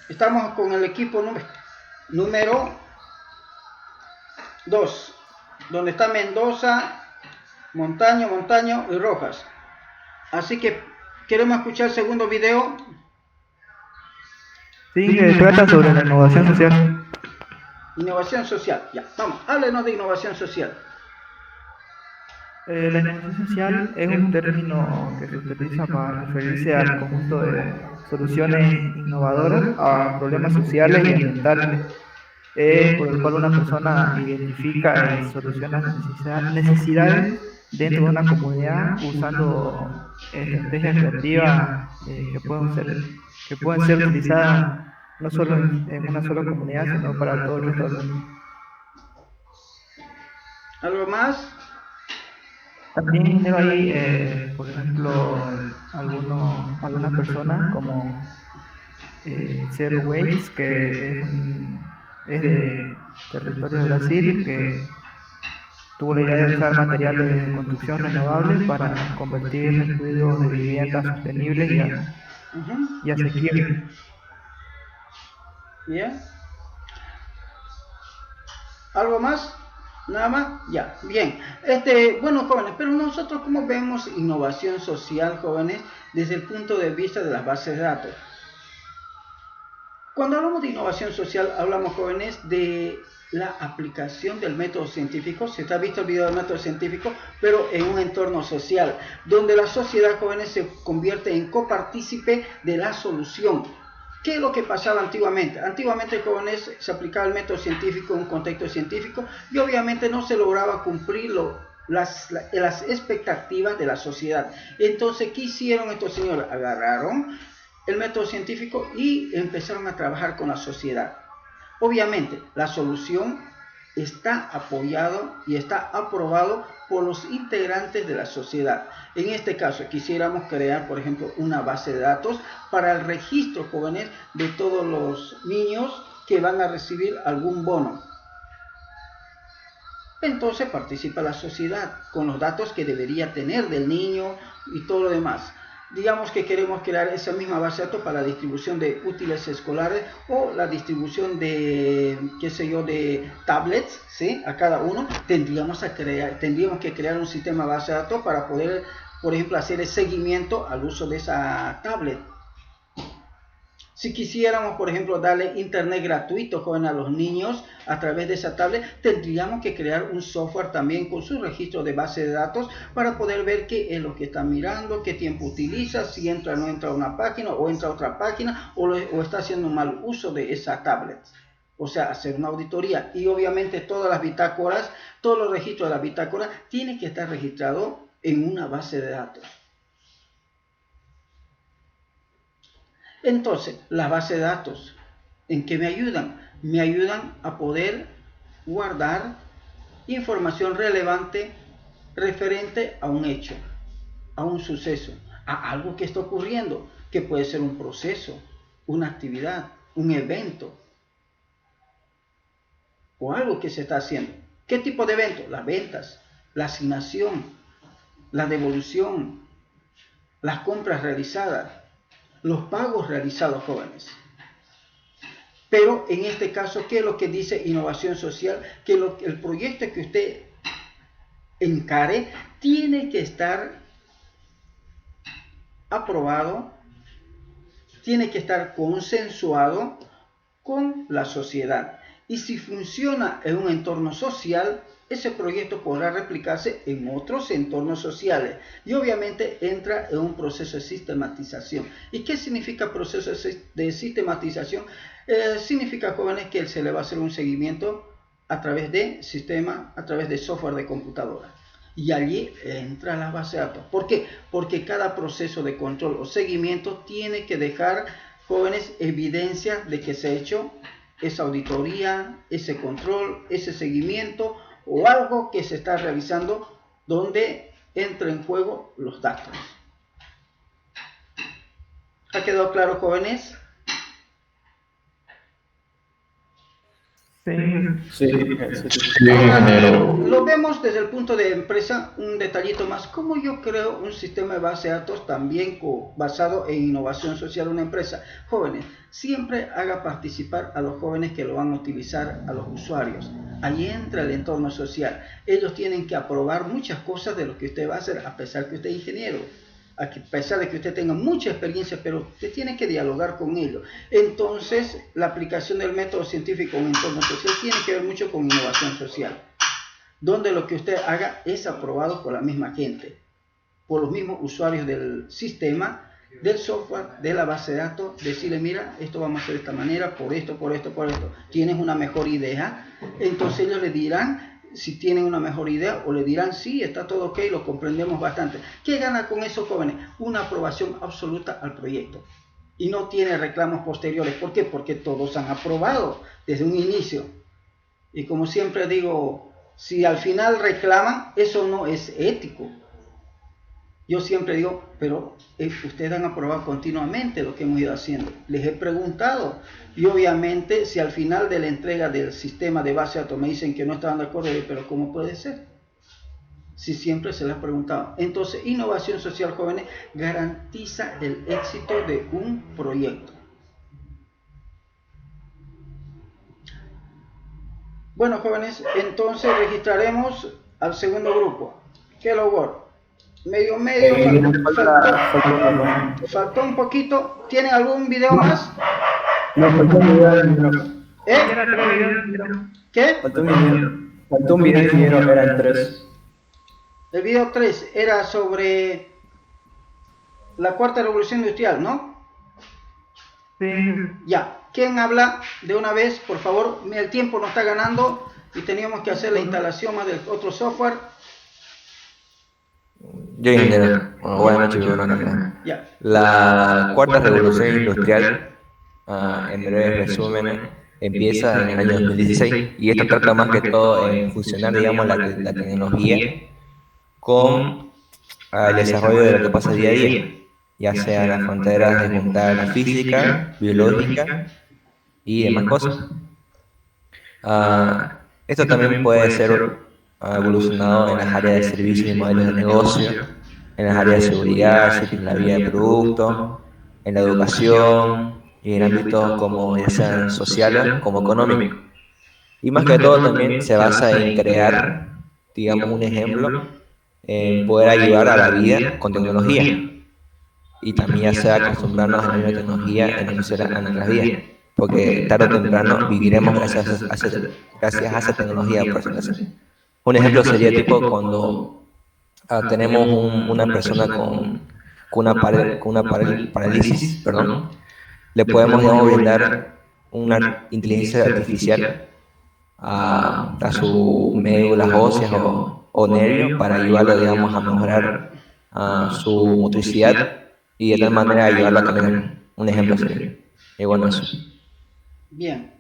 estamos con el equipo número 2, donde está Mendoza, Montaño y Rojas. Así que queremos escuchar el segundo video. Sí, trata sobre la innovación social. Innovación social, ya, vamos, háblenos de innovación social. La innovación social es un término que se utiliza para referirse al conjunto de soluciones innovadoras a problemas sociales y ambientales, por el cual una persona identifica y soluciona necesidades dentro de una comunidad usando estrategias creativas que pueden ser utilizadas no solo en una sola comunidad, sino para todo el resto del mundo. ¿Algo más? También tengo ahí, por ejemplo, algunas personas como Zero Waste, que es de territorio de Brasil, que tuvo la idea de usar materiales de construcción renovables para convertir residuos de viviendas sostenibles y asequibles. Bien. ¿Algo más? ¿Nada más? Ya, bien. Bueno, jóvenes, pero nosotros, ¿cómo vemos innovación social, jóvenes, desde el punto de vista de las bases de datos? Cuando hablamos de innovación social, hablamos, jóvenes, de la aplicación del método científico. Se ha visto el video del método científico, pero en un entorno social, donde la sociedad, jóvenes, se convierte en copartícipe de la solución. ¿Qué es lo que pasaba antiguamente? Antiguamente, jóvenes, se aplicaba el método científico en un contexto científico y obviamente no se lograba cumplir las expectativas de la sociedad. Entonces, ¿qué hicieron estos señores? Agarraron el método científico y empezaron a trabajar con la sociedad. Obviamente, la solución está apoyado y está aprobado por los integrantes de la sociedad. En este caso, quisiéramos crear, por ejemplo, una base de datos para el registro, jóvenes, de todos los niños que van a recibir algún bono. Entonces participa la sociedad con los datos que debería tener del niño y todo lo demás. Digamos que queremos crear esa misma base de datos para la distribución de útiles escolares o la distribución de, qué sé yo, de tablets, ¿sí? A cada uno. Tendríamos que crear un sistema base de datos para poder, por ejemplo, hacer el seguimiento al uso de esa tablet. Si quisiéramos, por ejemplo, darle internet gratuito, joven, a los niños a través de esa tablet, tendríamos que crear un software también con su registro de base de datos para poder ver qué es lo que está mirando, qué tiempo utiliza, si entra o no entra a una página o entra a otra página o está haciendo un mal uso de esa tablet. O sea, hacer una auditoría. Y obviamente todas las bitácoras, todos los registros de las bitácoras tienen que estar registrados en una base de datos. Entonces, las bases de datos, ¿en qué me ayudan? Me ayudan a poder guardar información relevante referente a un hecho, a un suceso, a algo que está ocurriendo, que puede ser un proceso, una actividad, un evento o algo que se está haciendo. ¿Qué tipo de evento? Las ventas, la asignación, la devolución, las compras realizadas, los pagos realizados, jóvenes. Pero en este caso, ¿qué es lo que dice innovación social? Que el proyecto que usted encare tiene que estar aprobado, tiene que estar consensuado con la sociedad. Y si funciona en un entorno social, ese proyecto podrá replicarse en otros entornos sociales y obviamente entra en un proceso de sistematización. ¿Y qué significa proceso de sistematización? Significa, jóvenes, que se le va a hacer un seguimiento a través de sistema, a través de software de computadora. Y allí entra la base de datos. ¿Por qué? Porque cada proceso de control o seguimiento tiene que dejar, jóvenes, evidencia de que se ha hecho esa auditoría, ese control, ese seguimiento o algo que se está realizando donde entra en juego los datos. ¿Ha quedado claro, jóvenes? Sí. Lo vemos desde el punto de empresa, un detallito más. ¿Cómo yo creo un sistema de base de datos también basado en innovación social una empresa? Jóvenes, siempre haga participar a los jóvenes que lo van a utilizar, a los usuarios. Ahí entra el entorno social. Ellos tienen que aprobar muchas cosas de lo que usted va a hacer, a pesar que usted es ingeniero. A pesar de que usted tenga mucha experiencia, pero usted tiene que dialogar con ellos. Entonces, la aplicación del método científico en un entorno social tiene que ver mucho con innovación social, donde lo que usted haga es aprobado por la misma gente, por los mismos usuarios del sistema, del software, de la base de datos, decirle, mira, esto vamos a hacer de esta manera, por esto, por esto, por esto. ¿Tienes una mejor idea? Entonces ellos le dirán si tienen una mejor idea o le dirán, sí, está todo ok, lo comprendemos bastante. ¿Qué gana con eso, jóvenes? Una aprobación absoluta al proyecto. Y no tiene reclamos posteriores. ¿Por qué? Porque todos han aprobado desde un inicio. Y como siempre digo, si al final reclaman, eso no es ético. Yo siempre digo, pero ustedes han aprobado continuamente lo que hemos ido haciendo. Les he preguntado. Y obviamente, si al final de la entrega del sistema de base de datos me dicen que no estaban de acuerdo, pero ¿cómo puede ser? Si siempre se les ha preguntado. Entonces, innovación social, jóvenes, garantiza el éxito de un proyecto. Bueno, jóvenes, entonces registraremos al segundo grupo. Hello World. Medio, faltó un poquito. ¿Tienen algún video más? No, faltó un video. ¿Qué? Faltó un video, ingeniero, eran 3. El video 3 era sobre la cuarta revolución industrial, ¿no? Sí. Ya, ¿quién habla de una vez? Por favor, el tiempo nos está ganando y teníamos que hacer la instalación más del otro software. Yo, ingeniero, buenas noches, Ya. La cuarta revolución industrial, en breve resumen, empieza en el año 2016 y esto trata más que todo en fusionar, digamos, la tecnología con el desarrollo de lo que pasa día a día, ya sea las fronteras de juntar la física, biológica y demás cosas. Esto también puede ser evolucionado en las áreas de servicios y modelos de negocio, en las áreas de seguridad, en la vía de productos, en la educación y en ámbitos como ya sean sociales como económicos. Y más que todo también se basa en crear, digamos, un ejemplo, en poder ayudar a la vida con tecnología. Y también ya sea acostumbrarnos a la misma tecnología en nuestras vidas. Porque tarde o temprano viviremos gracias a esa tecnología, por decirlo así. Un ejemplo sería tipo cuando tenemos una persona con una parálisis, le podemos, digamos, brindar una inteligencia artificial a sus médulas óseas o nervios para ayudarlo, digamos, a mejorar su motricidad y de tal manera ayudarlo a caminar. Un ejemplo sería. Y bueno, eso. Bien.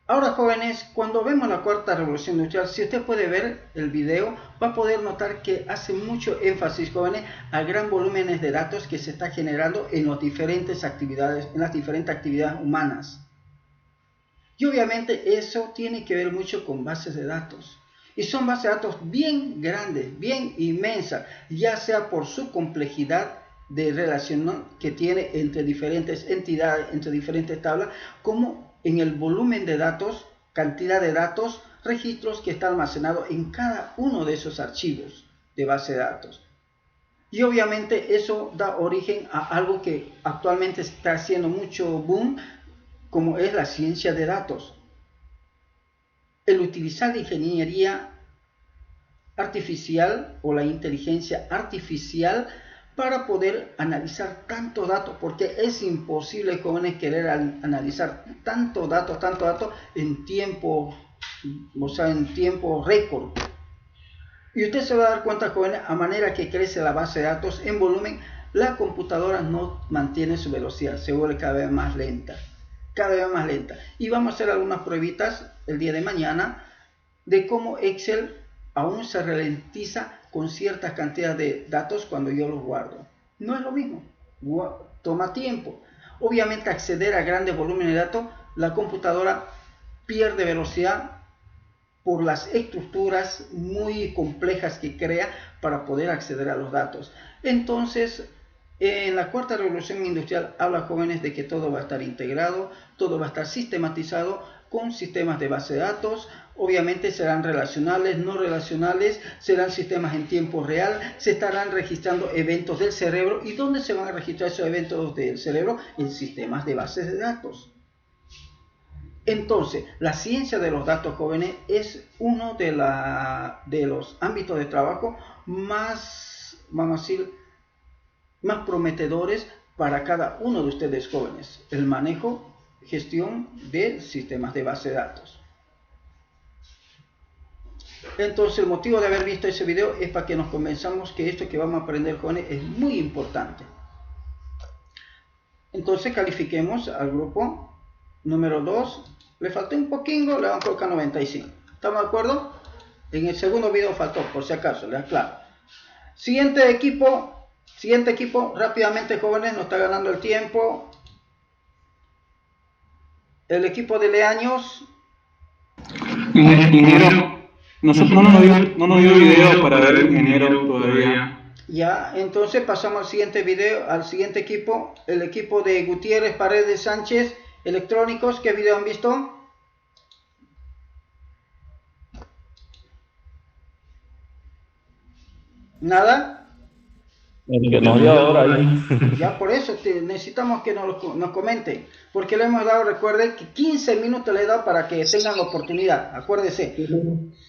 Ahora, jóvenes, cuando vemos la cuarta revolución industrial, si usted puede ver el video, va a poder notar que hace mucho énfasis, jóvenes, a gran volúmenes de datos que se está generando en las diferentes actividades humanas. Y obviamente eso tiene que ver mucho con bases de datos. Y son bases de datos bien grandes, bien inmensas, ya sea por su complejidad de relación que tiene entre diferentes entidades, entre diferentes tablas, como en el volumen de datos, cantidad de datos, registros que está almacenado en cada uno de esos archivos de base de datos. Y obviamente eso da origen a algo que actualmente está haciendo mucho boom, como es la ciencia de datos. El utilizar la ingeniería artificial o la inteligencia artificial para poder analizar tantos datos, porque es imposible, jóvenes, querer analizar tantos datos en tiempo, o sea, en tiempo récord. Y usted se va a dar cuenta, jóvenes, a manera que crece la base de datos en volumen, la computadora no mantiene su velocidad, se vuelve cada vez más lenta. Y vamos a hacer algunas pruebitas el día de mañana de cómo Excel aún se ralentiza con cierta cantidad de datos cuando yo los guardo. No es lo mismo, toma tiempo. Obviamente acceder a grandes volúmenes de datos, la computadora pierde velocidad por las estructuras muy complejas que crea para poder acceder a los datos. Entonces, en la cuarta revolución industrial habla, jóvenes, de que todo va a estar integrado, todo va a estar sistematizado con sistemas de base de datos. Obviamente serán relacionales, no relacionales, serán sistemas en tiempo real, se estarán registrando eventos del cerebro. ¿Y dónde se van a registrar esos eventos del cerebro? En sistemas de bases de datos. Entonces, la ciencia de los datos, jóvenes, es uno de los ámbitos de trabajo más, vamos a decir, más prometedores para cada uno de ustedes, jóvenes. El manejo, gestión de sistemas de base de datos. Entonces, el motivo de haber visto ese video es para que nos convenzamos que esto que vamos a aprender, jóvenes, es muy importante. Entonces, califiquemos al grupo número 2. Le faltó un poquito, le vamos a colocar 95. ¿Estamos de acuerdo? En el segundo video faltó, por si acaso, les aclaro. Siguiente equipo, rápidamente, jóvenes, nos está ganando el tiempo. El equipo de Leaños. Ingeniero, nosotros no nos dio video para ver el ingeniero todavía. Ya, entonces pasamos al siguiente video, al siguiente equipo, el equipo de Gutiérrez, Paredes, Sánchez, electrónicos. ¿Qué video han visto? ¿Nada? El que nos dio ahora ahí. Ya, por eso necesitamos que nos comenten, porque le hemos dado, recuerden que 15 minutos le he dado para que tengan la oportunidad, acuérdese,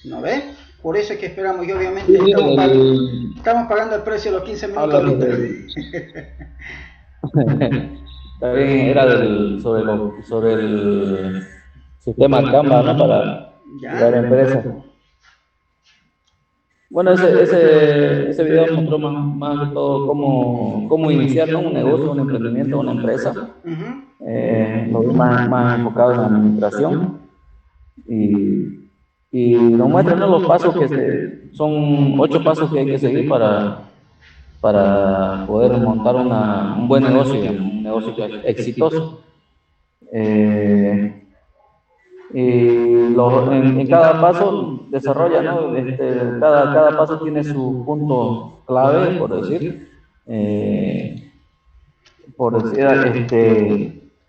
¿no ve? Por eso es que esperamos, y obviamente estamos pagando el precio de los 15 minutos ahorita. También era sobre el sistema Canva, ¿no? Para la empresa. Bueno, ese video mostró más que todo cómo iniciar, ¿no? Un negocio, un emprendimiento, una empresa. Lo vi más enfocado en la administración. Y nos muestran, ¿no? Los pasos son 8 pasos que hay que seguir para poder montar un buen negocio, un negocio exitoso. Y en cada paso desarrolla, ¿no? Cada paso tiene su punto clave, por decir.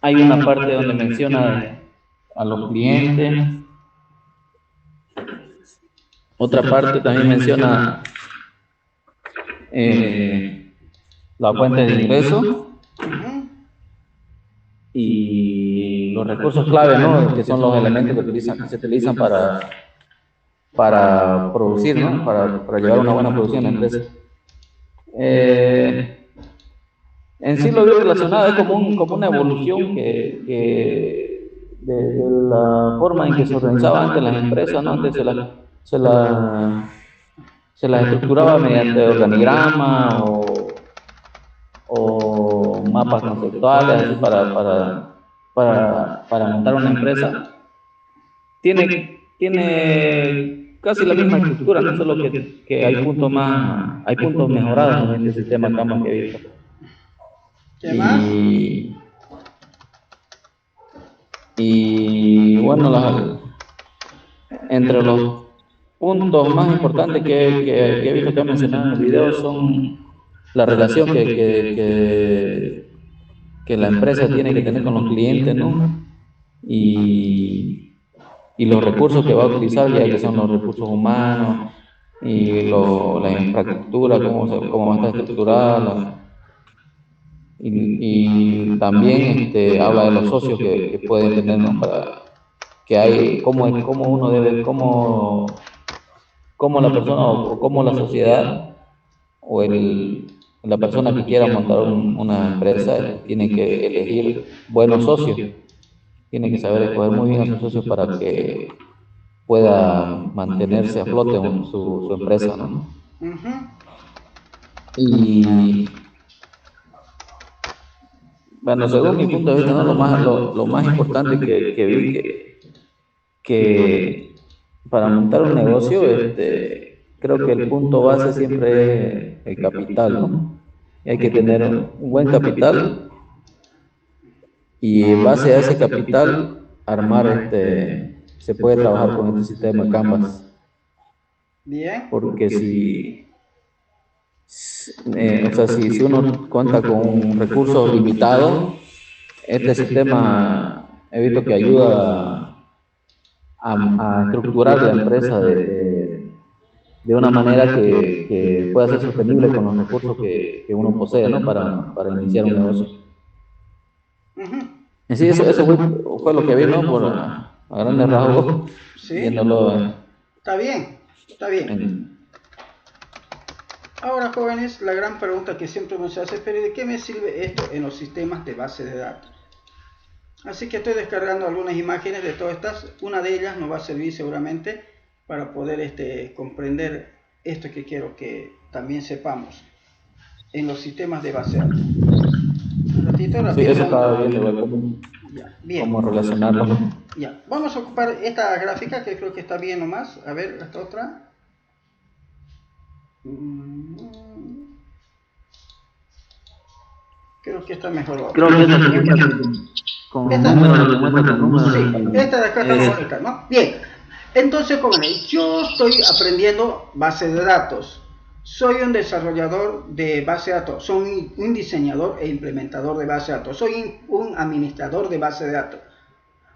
Hay una parte donde menciona a los clientes. Otra parte también menciona la fuente de ingresos y los recursos clave, ¿no? Que son los elementos que se utilizan para producir, ¿no? Para llevar una buena producción en la empresa. En sí lo veo relacionado, es como una evolución de la forma en que se organizaban antes las empresas, ¿no? Antes se las estructuraba mediante organigrama o mapas conceptuales así para montar una empresa. Tiene casi la misma estructura, no solo que hay puntos mejorados en este sistema Canva que he visto. ¿Qué más? Y bueno, entre puntos más importantes que he visto que han mencionado en el video son la relación que la empresa tiene que tener con los clientes, ¿no? Y los recursos que va a utilizar, ya que son los recursos humanos y la infraestructura, cómo va a estar estructurada, y también habla de los socios que pueden tener, ¿no? Para que hay, cómo uno debe, cómo la persona o cómo la sociedad o la persona que quiera montar una empresa tiene que elegir buenos socios, tiene que saber escoger muy bien a sus socios para que pueda mantenerse a flote su empresa, ¿no? Y bueno, según mi punto de vista, ¿no? Lo más importante que vi que para montar un negocio, creo que el punto base siempre es el capital, ¿no? Y hay que tener un buen capital y en base a ese capital armar se puede trabajar con este sistema Canvas. Bien. Porque si uno cuenta con recursos limitados, este sistema he visto que ayuda a estructurar la empresa de una manera que pueda ser sostenible con los recursos que uno posee, ¿no? Para iniciar un negocio. En sí, eso fue lo que vi, ¿no? A grandes rasgos, viéndolo. Está bien, está bien. Ahora, jóvenes, la gran pregunta que siempre nos hace, pero ¿de qué me sirve esto en los sistemas de base de datos? Así que estoy descargando algunas imágenes de todas estas. Una de ellas nos va a servir seguramente para poder comprender esto que quiero que también sepamos en los sistemas de base de datos. Un ratito, sí, eso estaba bien, cómo relacionarlo. Ya, vamos a ocupar esta gráfica que creo que está bien nomás. A ver, esta otra. Creo que está mejor. Creo que esta esta de acá está bonita, ¿no? Bien, entonces, jóvenes, yo estoy aprendiendo base de datos. Soy un desarrollador de base de datos, soy un diseñador e implementador de base de datos, soy un administrador de base de datos.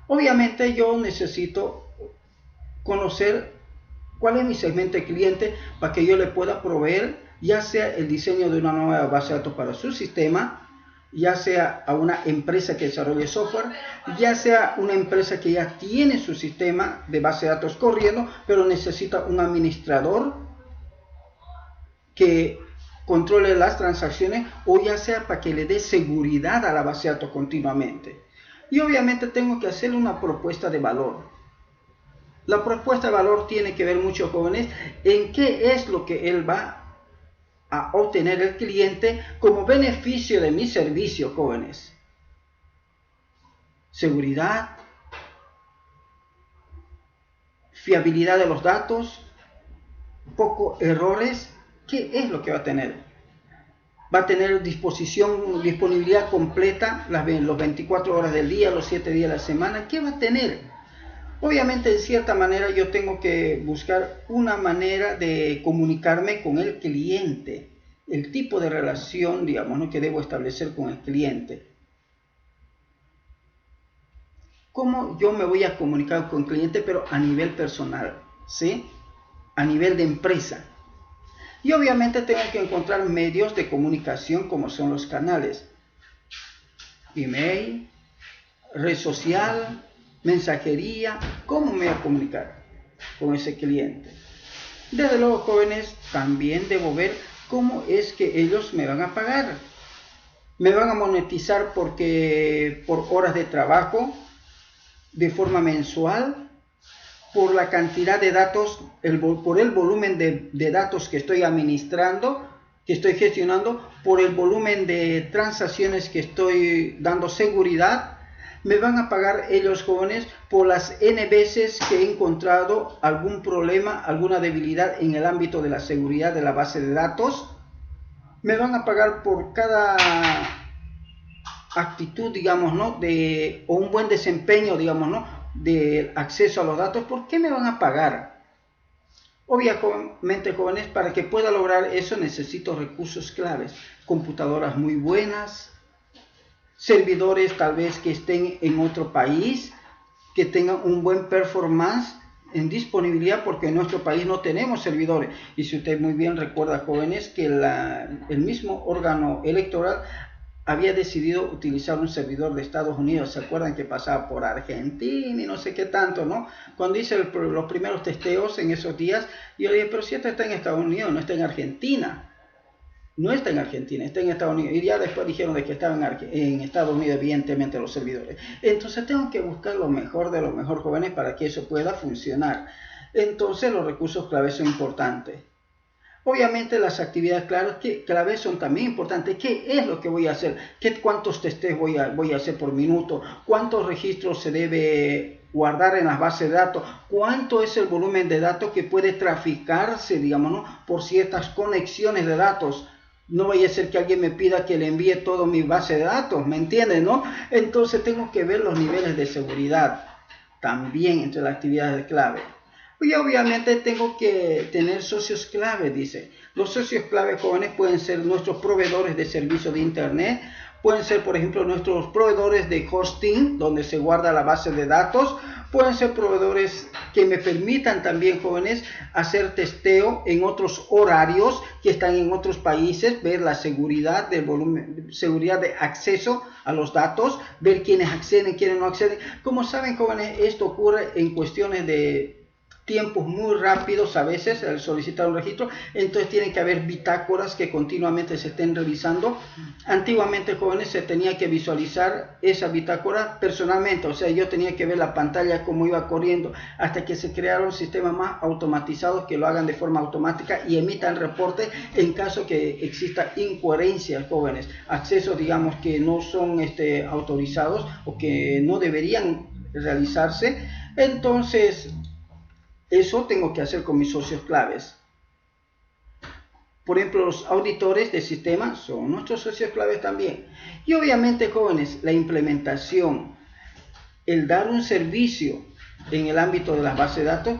Obviamente yo necesito conocer cuál es mi segmento de cliente para que yo le pueda proveer ya sea el diseño de una nueva base de datos para su sistema, ya sea a una empresa que desarrolle software, ya sea una empresa que ya tiene su sistema de base de datos corriendo, pero necesita un administrador que controle las transacciones, o ya sea para que le dé seguridad a la base de datos continuamente. Y obviamente tengo que hacerle una propuesta de valor. La propuesta de valor tiene que ver mucho, jóvenes, en qué es lo que él va a obtener el cliente como beneficio de mi servicio, jóvenes. Seguridad, fiabilidad de los datos, pocos errores. ¿Qué es lo que va a tener? Va a tener disponibilidad completa las 24 horas del día, los 7 días de la semana. ¿Qué va a tener? Obviamente, de cierta manera, yo tengo que buscar una manera de comunicarme con el cliente, el tipo de relación, digamos, ¿no?, que debo establecer con el cliente. ¿Cómo yo me voy a comunicar con el cliente, pero a nivel personal, ¿sí? A nivel de empresa. Y obviamente tengo que encontrar medios de comunicación como son los canales. Email, red social, mensajería. ¿Cómo me voy a comunicar con ese cliente? Desde luego, jóvenes, también debo ver cómo es que ellos me van a pagar. Me van a monetizar por horas de trabajo, de forma mensual, por la cantidad de datos, por el volumen de datos que estoy administrando, que estoy gestionando, por el volumen de transacciones que estoy dando seguridad. Me van a pagar ellos, jóvenes, por las N veces que he encontrado algún problema, alguna debilidad en el ámbito de la seguridad de la base de datos. Me van a pagar por cada actitud, digamos, ¿no?, o un buen desempeño, digamos, ¿no?, de acceso a los datos. ¿Por qué me van a pagar? Obviamente, jóvenes, para que pueda lograr eso necesito recursos claves, computadoras muy buenas, servidores tal vez que estén en otro país, que tengan un buen performance en disponibilidad, porque en nuestro país no tenemos servidores. Y si usted muy bien recuerda, jóvenes, que el mismo órgano electoral había decidido utilizar un servidor de Estados Unidos. ¿Se acuerdan que pasaba por Argentina y no sé qué tanto, no? Cuando hice los primeros testeos en esos días, yo le dije, pero si esto está en Estados Unidos, no está en Argentina. No está en Argentina, está en Estados Unidos. Y ya después dijeron de que estaban en Estados Unidos, evidentemente, los servidores. Entonces tengo que buscar lo mejor de los mejor, jóvenes, para que eso pueda funcionar. Entonces los recursos claves son importantes. Obviamente las actividades claves son también importantes. ¿Qué es lo que voy a hacer? ¿Cuántos testeos voy a hacer por minuto? ¿Cuántos registros se debe guardar en las bases de datos? ¿Cuánto es el volumen de datos que puede traficarse, digamos, ¿no?, por ciertas conexiones de datos? No vaya a ser que alguien me pida que le envíe todo mi base de datos, ¿me entienden, no? Entonces tengo que ver los niveles de seguridad también entre las actividades clave. Y obviamente tengo que tener socios clave, dice. Los socios clave, jóvenes, pueden ser nuestros proveedores de servicio de internet, pueden ser, por ejemplo, nuestros proveedores de hosting, donde se guarda la base de datos, pueden ser proveedores que me permitan también, jóvenes, hacer testeo en otros horarios que están en otros países, ver la seguridad del volumen, seguridad de acceso a los datos, ver quiénes acceden, quiénes no acceden. Como saben, jóvenes, esto ocurre en cuestiones de tiempos muy rápidos a veces al solicitar un registro, entonces tienen que haber bitácoras que continuamente se estén revisando. Antiguamente, jóvenes, se tenía que visualizar esa bitácora personalmente, o sea, yo tenía que ver la pantalla cómo iba corriendo, hasta que se crearon sistemas más automatizados que lo hagan de forma automática y emitan reportes en caso que exista incoherencia, jóvenes, accesos, digamos, que no son autorizados o que no deberían realizarse. Entonces eso tengo que hacer con mis socios claves. Por ejemplo, los auditores de sistemas son nuestros socios claves también. Y obviamente, jóvenes, la implementación, el dar un servicio en el ámbito de las bases de datos,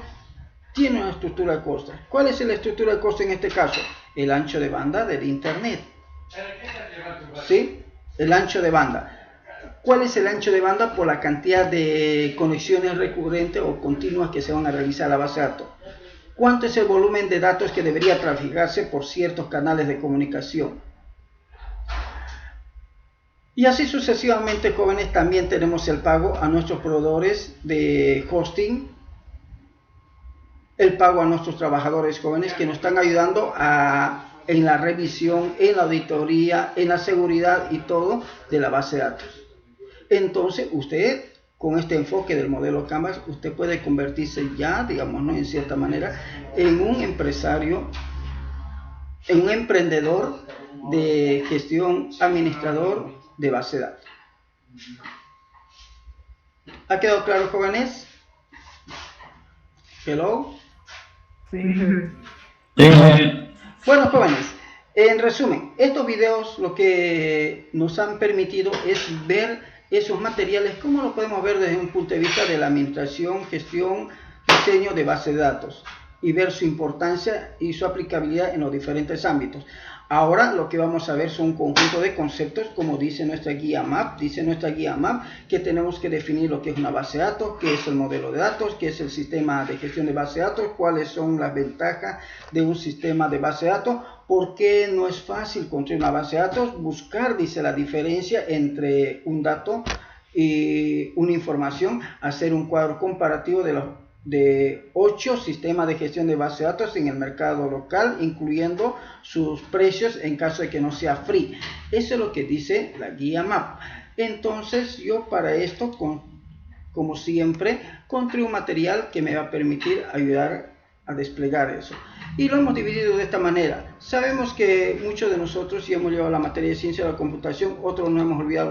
tiene una estructura de costos. ¿Cuál es la estructura de costos en este caso? El ancho de banda del Internet. ¿Sí? El ancho de banda. ¿Cuál es el ancho de banda? Por la cantidad de conexiones recurrentes o continuas que se van a realizar a la base de datos. ¿Cuánto es el volumen de datos que debería traficarse por ciertos canales de comunicación? Y así sucesivamente, jóvenes, también tenemos el pago a nuestros proveedores de hosting, el pago a nuestros trabajadores, jóvenes, que nos están ayudando en la revisión, en la auditoría, en la seguridad y todo de la base de datos. Entonces, usted, con este enfoque del modelo Canvas, usted puede convertirse ya, digamos, ¿no?, en cierta manera, en un empresario, en un emprendedor de gestión, administrador de base de datos. ¿Ha quedado claro, jóvenes? Hello. Sí. Bueno, jóvenes, en resumen, estos videos lo que nos han permitido es ver esos materiales, cómo lo podemos ver desde un punto de vista de la administración, gestión, diseño de base de datos, y ver su importancia y su aplicabilidad en los diferentes ámbitos. Ahora lo que vamos a ver son un conjunto de conceptos, como dice nuestra guía MAP. Dice nuestra guía MAP que tenemos que definir lo que es una base de datos, qué es el modelo de datos, qué es el sistema de gestión de base de datos, cuáles son las ventajas de un sistema de base de datos, por qué no es fácil construir una base de datos, buscar, dice, la diferencia entre un dato y una información, hacer un cuadro comparativo de 8 sistemas de gestión de base de datos en el mercado local, incluyendo sus precios en caso de que no sea free. Eso es lo que dice la guía MAP. Entonces yo para esto, como siempre, construí un material que me va a permitir ayudar a desplegar eso. Y lo hemos dividido de esta manera. Sabemos que muchos de nosotros sí hemos llevado la materia de ciencia de la computación, otros no hemos olvidado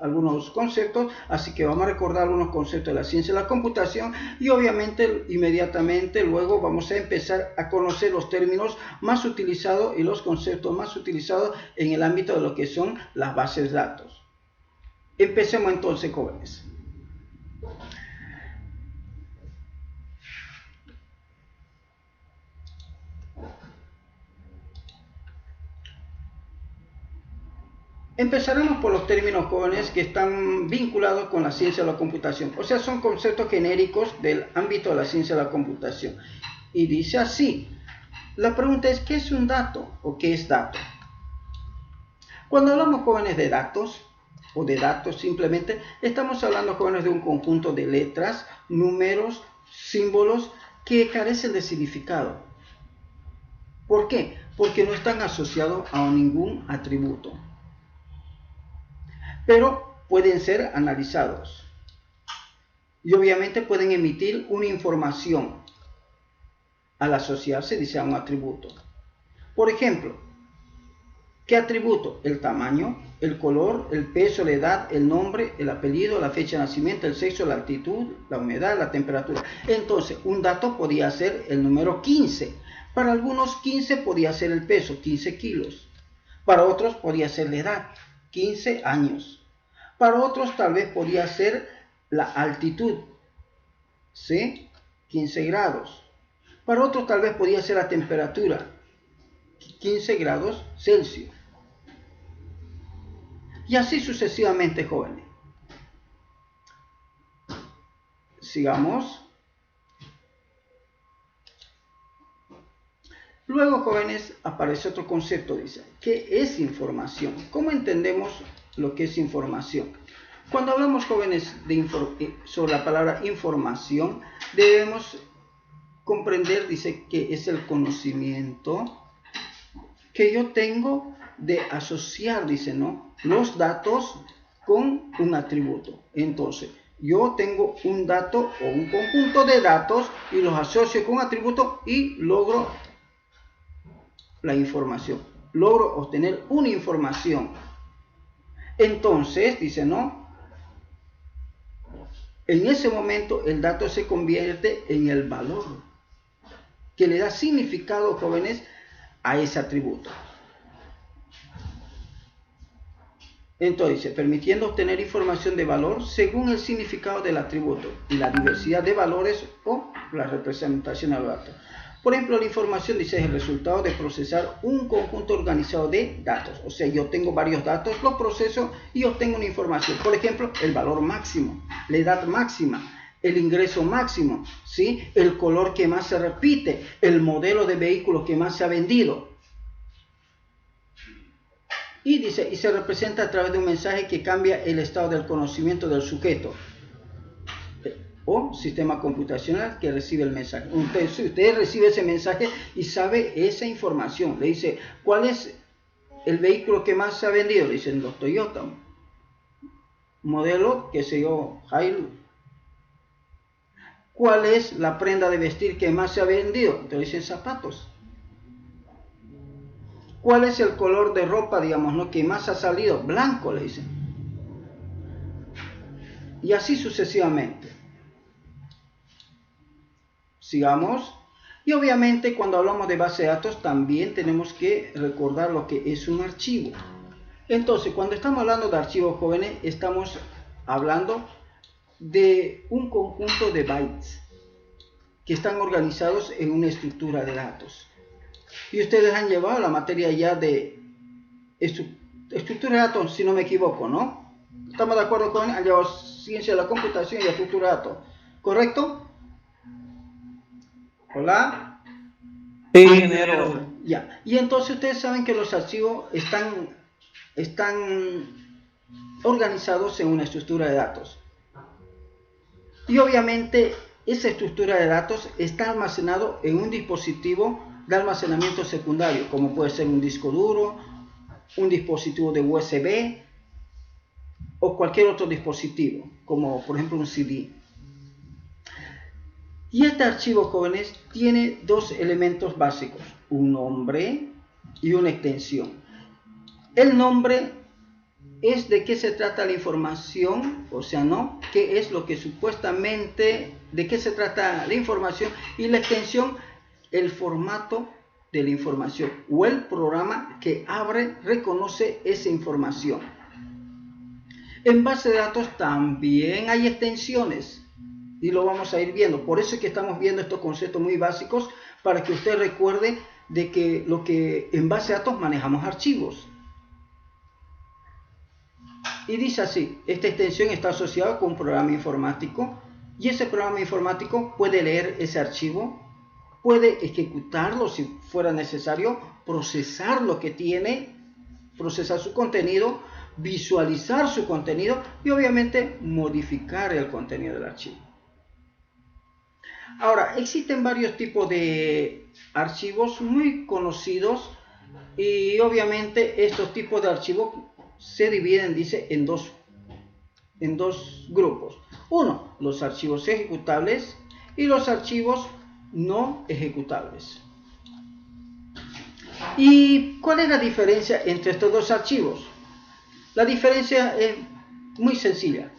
algunos conceptos, así que vamos a recordar algunos conceptos de la ciencia de la computación y obviamente inmediatamente luego vamos a empezar a conocer los términos más utilizados y los conceptos más utilizados en el ámbito de lo que son las bases de datos. Empecemos entonces, jóvenes. Empezaremos por los términos jóvenes que están vinculados con la ciencia de la computación. O sea, son conceptos genéricos del ámbito de la ciencia de la computación. Y dice así. La pregunta es, ¿qué es un dato o qué es dato? Cuando hablamos, jóvenes, de datos o de datos simplemente, estamos hablando, jóvenes, de un conjunto de letras, números, símbolos que carecen de significado. ¿Por qué? Porque no están asociados a ningún atributo. Pero pueden ser analizados. Y obviamente pueden emitir una información al asociarse, dice, a un atributo. Por ejemplo, ¿qué atributo? El tamaño, el color, el peso, la edad, el nombre, el apellido, la fecha de nacimiento, el sexo, la altitud, la humedad, la temperatura. Entonces, un dato podía ser el número 15. Para algunos 15 podía ser el peso, 15 kilos. Para otros podía ser la edad, 15 años. Para otros tal vez podía ser la altitud, ¿sí? 15 grados. Para otros tal vez podía ser la temperatura, 15 grados Celsius. Y así sucesivamente, jóvenes. Sigamos. Luego, jóvenes, aparece otro concepto, dice, ¿qué es información? ¿Cómo entendemos lo que es información? Cuando hablamos, jóvenes, sobre la palabra información, debemos comprender, dice, que es el conocimiento que yo tengo de asociar, dice, ¿no?, los datos con un atributo. Entonces, yo tengo un dato o un conjunto de datos y los asocio con un atributo y logro la información. Logro obtener una información. Entonces, dice, ¿no?, en ese momento el dato se convierte en el valor que le da significado, jóvenes, a ese atributo. Entonces, permitiendo obtener información de valor según el significado del atributo y la diversidad de valores o la representación del dato. Por ejemplo, la información, dice, es el resultado de procesar un conjunto organizado de datos. O sea, yo tengo varios datos, los proceso y obtengo una información. Por ejemplo, el valor máximo, la edad máxima, el ingreso máximo, ¿sí?, el color que más se repite, el modelo de vehículo que más se ha vendido. Y dice, y se representa a través de un mensaje que cambia el estado del conocimiento del sujeto o sistema computacional que recibe el mensaje. Usted recibe ese mensaje y sabe esa información. Le dice, ¿cuál es el vehículo que más se ha vendido? Le dicen, los Toyota. Modelo, qué sé yo, Hilux. ¿Cuál es la prenda de vestir que más se ha vendido? Te dicen zapatos. ¿Cuál es el color de ropa, digamos, ¿no?, que más ha salido? Blanco, le dicen. Y así sucesivamente. Sigamos. Y obviamente cuando hablamos de base de datos también tenemos que recordar lo que es un archivo. Entonces, cuando estamos hablando de archivos, jóvenes, estamos hablando de un conjunto de bytes que están organizados en una estructura de datos. Y ustedes han llevado la materia ya de estructura de datos, si no me equivoco, ¿no? ¿Estamos de acuerdo, jóvenes? Han llevado ciencia de la computación y estructura de datos, ¿correcto? Hola. Sí, ingeniero. Ya. Y entonces ustedes saben que los archivos están organizados en una estructura de datos. Y obviamente esa estructura de datos está almacenado en un dispositivo de almacenamiento secundario, como puede ser un disco duro, un dispositivo de USB o cualquier otro dispositivo, como por ejemplo un CD. Y este archivo, jóvenes, tiene dos elementos básicos, un nombre y una extensión. El nombre es de qué se trata la información, o sea, ¿no?, qué es lo que supuestamente, de qué se trata la información, y la extensión, el formato de la información o el programa que reconoce esa información. En base de datos también hay extensiones y lo vamos a ir viendo. Por eso es que estamos viendo estos conceptos muy básicos para que usted recuerde de que en base de datos manejamos archivos. Y dice así: esta extensión está asociada con un programa informático y ese programa informático puede leer ese archivo, puede ejecutarlo si fuera necesario, procesar lo que tiene, procesar su contenido, visualizar su contenido y obviamente modificar el contenido del archivo. Ahora, existen varios tipos de archivos muy conocidos y obviamente estos tipos de archivos se dividen, dice, en dos grupos. Uno, los archivos ejecutables y los archivos no ejecutables. ¿Y cuál es la diferencia entre estos dos archivos? La diferencia es muy sencilla.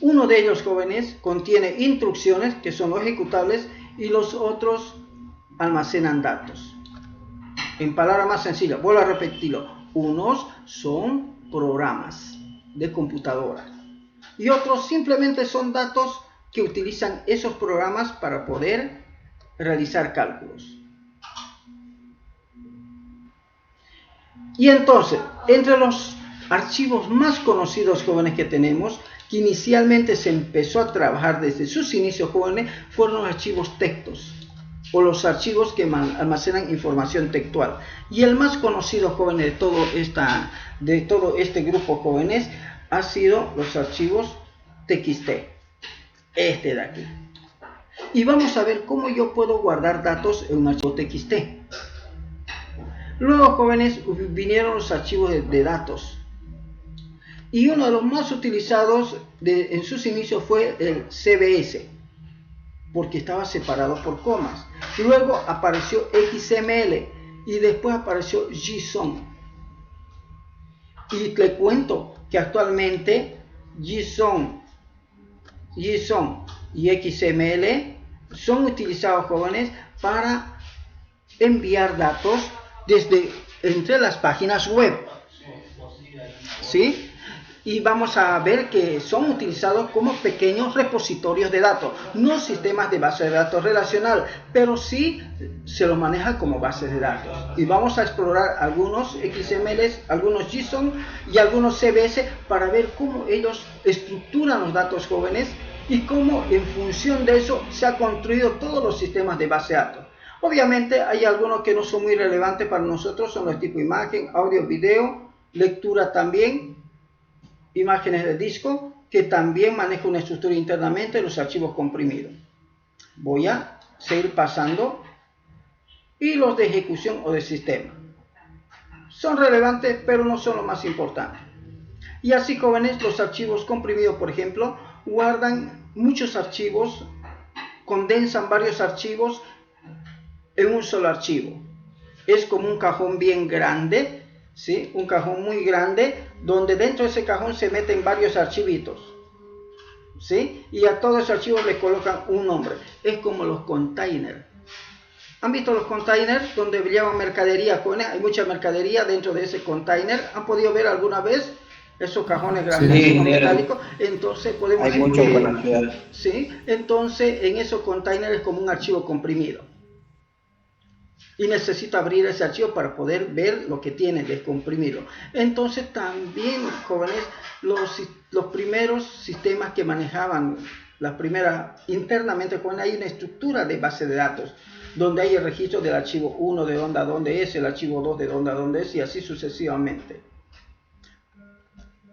Uno de ellos, jóvenes, contiene instrucciones, que son los ejecutables, y los otros almacenan datos. En palabras más sencillas, vuelvo a repetirlo, unos son programas de computadora y otros simplemente son datos que utilizan esos programas para poder realizar cálculos. Y entonces, entre los archivos más conocidos, jóvenes, que tenemos, que inicialmente se empezó a trabajar desde sus inicios, jóvenes, fueron los archivos textos o los archivos que almacenan información textual. Y el más conocido, jóvenes, de todo este grupo, jóvenes, ha sido los archivos TXT, este de aquí. Y vamos a ver cómo yo puedo guardar datos en un archivo TXT. Luego, jóvenes, vinieron los archivos de datos. Y uno de los más utilizados en sus inicios fue el CBS, porque estaba separado por comas. Luego apareció XML y después apareció JSON. Y te cuento que actualmente JSON y XML son utilizados, jóvenes, para enviar datos entre las páginas web. ¿Sí? Y vamos a ver que son utilizados como pequeños repositorios de datos, no sistemas de base de datos relacional, pero sí se los maneja como bases de datos. Y vamos a explorar algunos XMLs, algunos JSON y algunos CBS para ver cómo ellos estructuran los datos, jóvenes, y cómo en función de eso se han construido todos los sistemas de base de datos. Obviamente hay algunos que no son muy relevantes para nosotros, son los tipo imagen, audio, video, lectura también, imágenes de disco, que también maneja una estructura internamente, los archivos comprimidos. Voy a seguir pasando. Y los de ejecución o de sistema. Son relevantes, pero no son lo más importante. Y así, jóvenes, los archivos comprimidos, por ejemplo, guardan muchos archivos, condensan varios archivos en un solo archivo. Es como un cajón bien grande, ¿sí? Un cajón muy grande, donde dentro de ese cajón se meten varios archivitos, ¿sí? Y a todos esos archivos le colocan un nombre. Es como los containers. ¿Han visto los containers donde llevan mercadería? Hay mucha mercadería dentro de ese container. ¿Han podido ver alguna vez esos cajones grandes metálicos? Entonces podemos hay mucho por la ciudad. ¿Sí? Entonces en esos containers es como un archivo comprimido. Y necesito abrir ese archivo para poder ver lo que tiene descomprimido. Entonces también, jóvenes, los primeros sistemas que manejaban internamente, cuando hay una estructura de base de datos, donde hay el registro del archivo 1 de dónde a dónde es, el archivo 2 de dónde a dónde es, y así sucesivamente.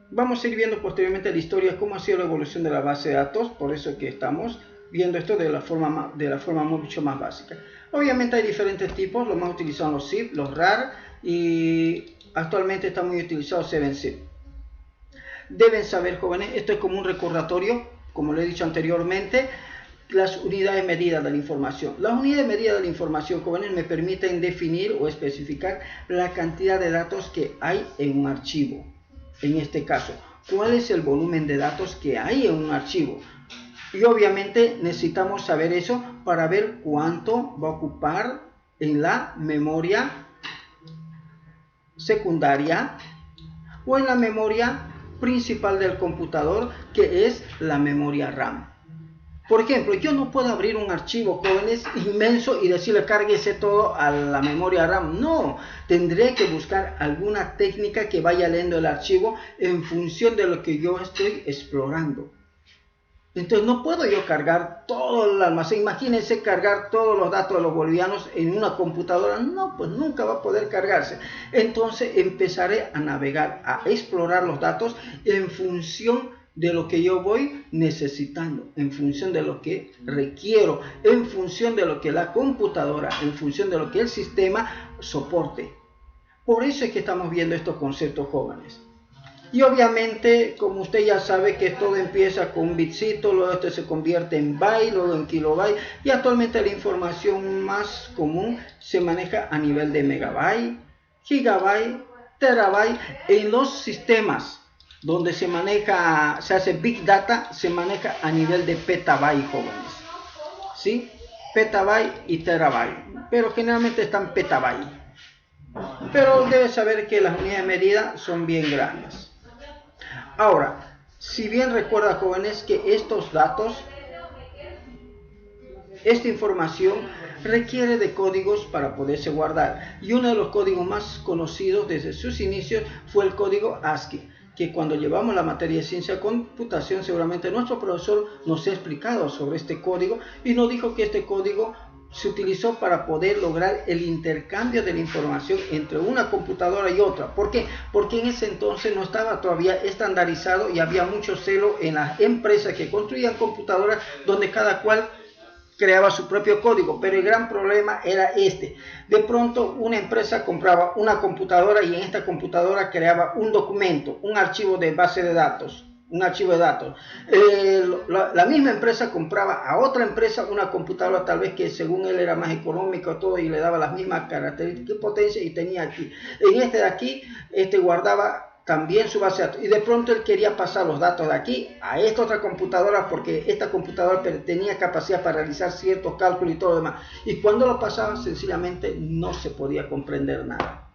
Vamos a ir viendo posteriormente la historia, cómo ha sido la evolución de la base de datos, por eso que estamos viendo esto de la forma mucho más básica. Obviamente hay diferentes tipos, los más utilizados son los zip, los RAR, y actualmente está muy utilizado 7zip. Deben saber, jóvenes, esto es como un recordatorio, como lo he dicho anteriormente, las unidades medidas de la información. Las unidades medidas de la información, jóvenes, me permiten definir o especificar la cantidad de datos que hay en un archivo. En este caso, ¿cuál es el volumen de datos que hay en un archivo? Y obviamente necesitamos saber eso para ver cuánto va a ocupar en la memoria secundaria o en la memoria principal del computador, que es la memoria RAM. Por ejemplo, yo no puedo abrir un archivo, jóvenes, inmenso y decirle cárguese todo a la memoria RAM. No, tendré que buscar alguna técnica que vaya leyendo el archivo en función de lo que yo estoy explorando. Entonces no puedo yo cargar todo el almacén. Imagínense cargar todos los datos de los bolivianos en una computadora. No, pues nunca va a poder cargarse. Entonces empezaré a navegar, a explorar los datos en función de lo que yo voy necesitando, en función de lo que requiero, en función de lo que la computadora, en función de lo que el sistema soporte. Por eso es que estamos viendo estos conceptos, jóvenes. Y obviamente, como usted ya sabe, que todo empieza con un bitcito, luego este se convierte en byte, luego en kilobyte, y actualmente la información más común se maneja a nivel de megabyte, gigabyte, terabyte. En los sistemas donde se hace big data, se maneja a nivel de petabyte, jóvenes, ¿sí? Petabyte y terabyte, pero generalmente están petabyte. Pero debe saber que las unidades de medida son bien grandes. Ahora, si bien recuerda, jóvenes, que estos datos, esta información requiere de códigos para poderse guardar, y uno de los códigos más conocidos desde sus inicios fue el código ASCII, que cuando llevamos la materia de ciencia de computación, seguramente nuestro profesor nos ha explicado sobre este código y nos dijo que este código se utilizó para poder lograr el intercambio de la información entre una computadora y otra. ¿Por qué? Porque en ese entonces no estaba todavía estandarizado y había mucho celo en las empresas que construían computadoras donde cada cual creaba su propio código, pero el gran problema era este. De pronto una empresa compraba una computadora y en esta computadora creaba un documento, un archivo de base de datos, un archivo de datos. La misma empresa compraba a otra empresa una computadora tal vez que según él era más económico todo y le daba las mismas características y potencia, y tenía aquí. En este de aquí, guardaba también su base de datos, y de pronto él quería pasar los datos de aquí a esta otra computadora porque esta computadora tenía capacidad para realizar ciertos cálculos y todo lo demás, y cuando lo pasaba sencillamente no se podía comprender nada.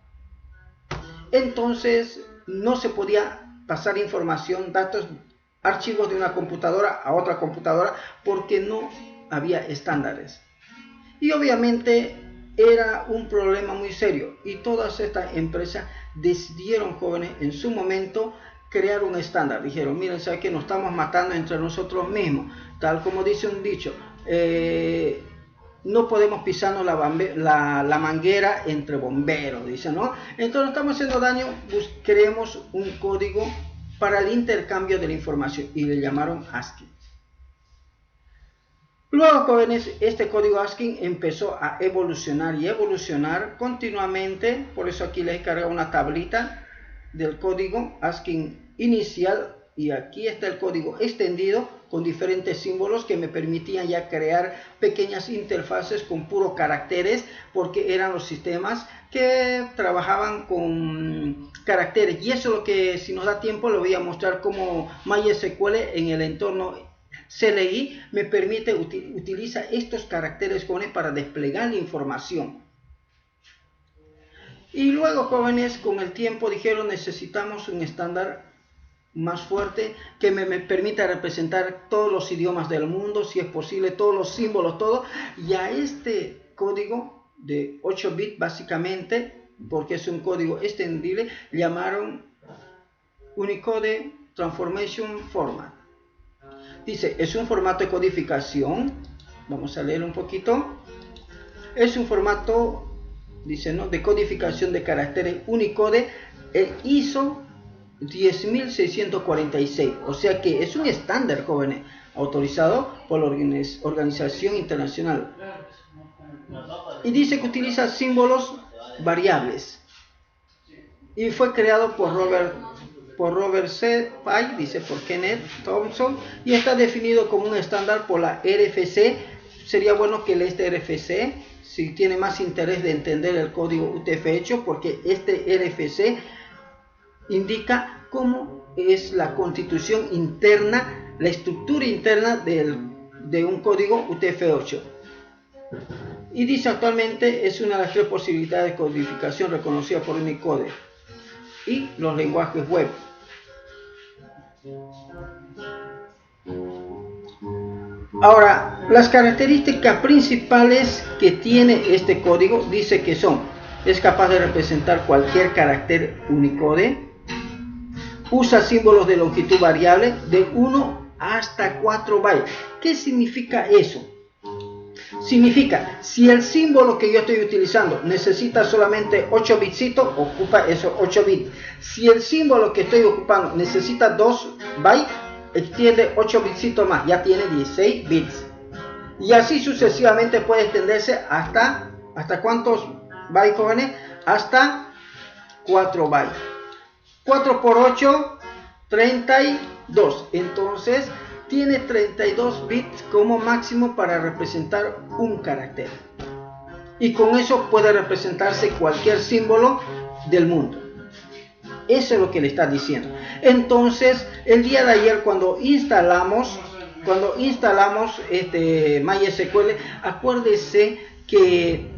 Entonces no se podía pasar información, datos, archivos de una computadora a otra computadora porque no había estándares, y obviamente era un problema muy serio, y todas estas empresas decidieron, jóvenes, en su momento crear un estándar. Dijeron, miren, ¿saben qué? Nos estamos matando entre nosotros mismos, tal como dice un dicho, no podemos pisarnos la manguera entre bomberos, dice, ¿no? Entonces estamos haciendo daño, creemos un código para el intercambio de la información y le llamaron ASCII. Luego, jóvenes, este código ASCII empezó a evolucionar y evolucionar continuamente. Por eso aquí les he cargado una tablita del código ASCII inicial, y aquí está el código extendido con diferentes símbolos que me permitían ya crear pequeñas interfaces con puros caracteres, porque eran los sistemas que trabajaban con caracteres, y eso es lo que, si nos da tiempo, lo voy a mostrar como MySQL en el entorno CLI me permite utiliza estos caracteres, jóvenes, para desplegar la información. Y luego, jóvenes, con el tiempo dijeron, necesitamos un estándar más fuerte que me permita representar todos los idiomas del mundo, si es posible, todos los símbolos, todo. Y a este código de 8 bits básicamente, porque es un código extendible, llamaron Unicode Transformation Format. Dice, es un formato de codificación, vamos a leer un poquito, es un formato, dice, ¿no?, de codificación de caracteres Unicode, el ISO 10646, o sea que es un estándar, jóvenes, autorizado por la Organización Internacional, y dice que utiliza símbolos variables, y fue creado por Robert C. Pye, dice, por Kenneth Thompson, y está definido como un estándar por la RFC. Sería bueno que lea este RFC si tiene más interés de entender el código UTF-8, porque este RFC indica cómo es la constitución interna, la estructura interna de un código UTF-8. Y dice, actualmente es una de las 3 posibilidades de codificación reconocida por Unicode y los lenguajes web. Ahora, las características principales que tiene este código dice que es capaz de representar cualquier carácter Unicode, usa símbolos de longitud variable de 1 hasta 4 bytes. ¿Qué significa eso? Significa, si el símbolo que yo estoy utilizando necesita solamente 8 bitsitos, ocupa esos 8 bits. Si el símbolo que estoy ocupando necesita 2 bytes, extiende 8 bitsitos más, ya tiene 16 bits. Y así sucesivamente puede extenderse ¿hasta cuántos bytes, jóvenes? Hasta 4 bytes. 4 por 8, 32. Entonces, tiene 32 bits como máximo para representar un carácter. Y con eso puede representarse cualquier símbolo del mundo. Eso es lo que le está diciendo. Entonces, el día de ayer cuando instalamos MySQL, acuérdese que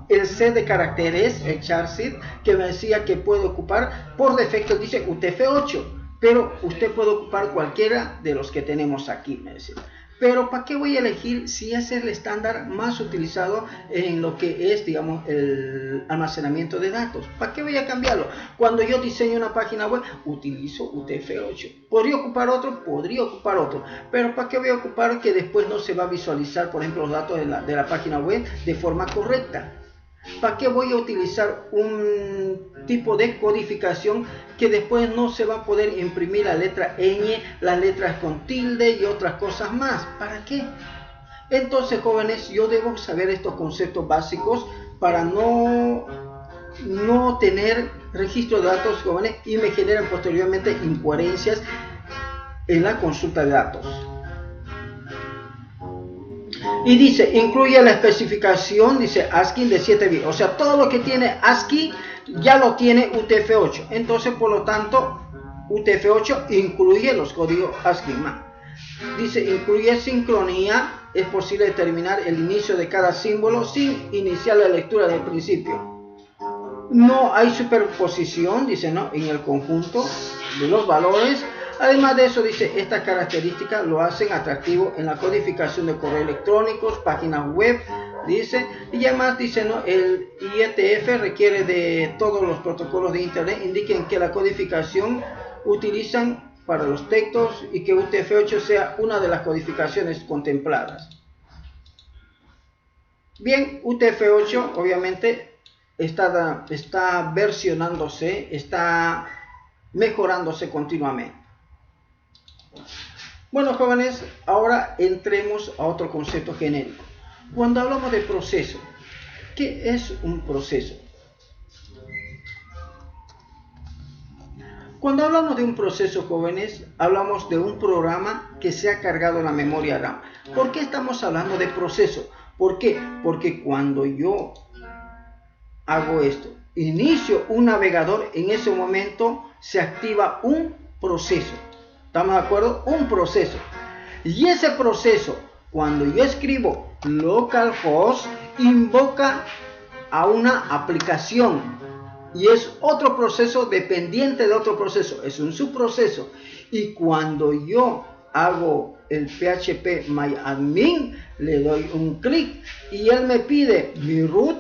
el set de caracteres, el charset, que me decía que puede ocupar, por defecto dice UTF-8. Pero usted puede ocupar cualquiera de los que tenemos aquí, me decía. Pero ¿para qué voy a elegir si ese es el estándar más utilizado en lo que es, digamos, el almacenamiento de datos? ¿Para qué voy a cambiarlo? Cuando yo diseño una página web, utilizo UTF-8. ¿Podría ocupar otro? Podría ocupar otro. Pero ¿para qué voy a ocupar que después no se va a visualizar, por ejemplo, los datos de la página web de forma correcta? ¿Para qué voy a utilizar un tipo de codificación que después no se va a poder imprimir la letra ñ, las letras con tilde y otras cosas más? ¿Para qué? Entonces, jóvenes, yo debo saber estos conceptos básicos para no tener registro de datos, jóvenes, y me generan posteriormente incoherencias en la consulta de datos. Y dice, incluye la especificación, dice ASCII de 7 bits. O sea, todo lo que tiene ASCII ya lo tiene UTF-8. Entonces, por lo tanto, UTF-8 incluye los códigos ASCII. Dice, incluye sincronía. Es posible determinar el inicio de cada símbolo sin iniciar la lectura del principio. No hay superposición, dice, ¿no?, en el conjunto de los valores. Además de eso, dice, estas características lo hacen atractivo en la codificación de correos electrónicos, páginas web, dice, y además dice, ¿no?, el IETF requiere de todos los protocolos de internet, indiquen que la codificación utilizan para los textos y que UTF-8 sea una de las codificaciones contempladas. Bien, UTF-8 obviamente está versionándose, está mejorándose continuamente. Bueno, jóvenes, ahora entremos a otro concepto genérico. Cuando hablamos de proceso, ¿qué es un proceso? Cuando hablamos de un proceso, jóvenes, hablamos de un programa que se ha cargado en la memoria RAM. ¿Por qué estamos hablando de proceso? ¿Por qué? Porque cuando yo hago esto, inicio un navegador, en ese momento se activa un proceso. ¿Estamos de acuerdo? Un proceso. Y ese proceso, cuando yo escribo localhost, invoca a una aplicación. Y es otro proceso dependiente de otro proceso. Es un subproceso. Y cuando yo hago el PHP myadmin, le doy un clic y él me pide mi root,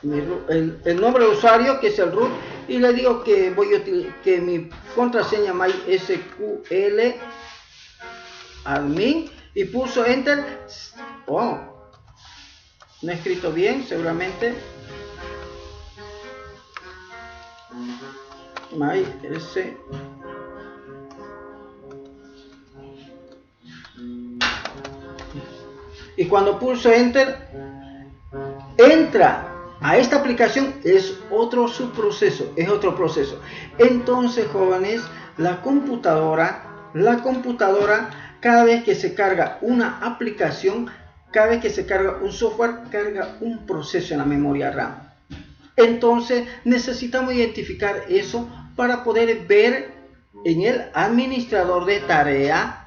el nombre de usuario, que es el root, y le digo que que mi contraseña MySQL admin, y pulso enter. Oh, no he escrito bien, seguramente. Y cuando pulso enter, entra a esta aplicación. Es otro subproceso, es otro proceso. Entonces, jóvenes, la computadora, cada vez que se carga una aplicación, cada vez que se carga un software, carga un proceso en la memoria RAM. Entonces, necesitamos identificar eso para poder ver en el administrador de tarea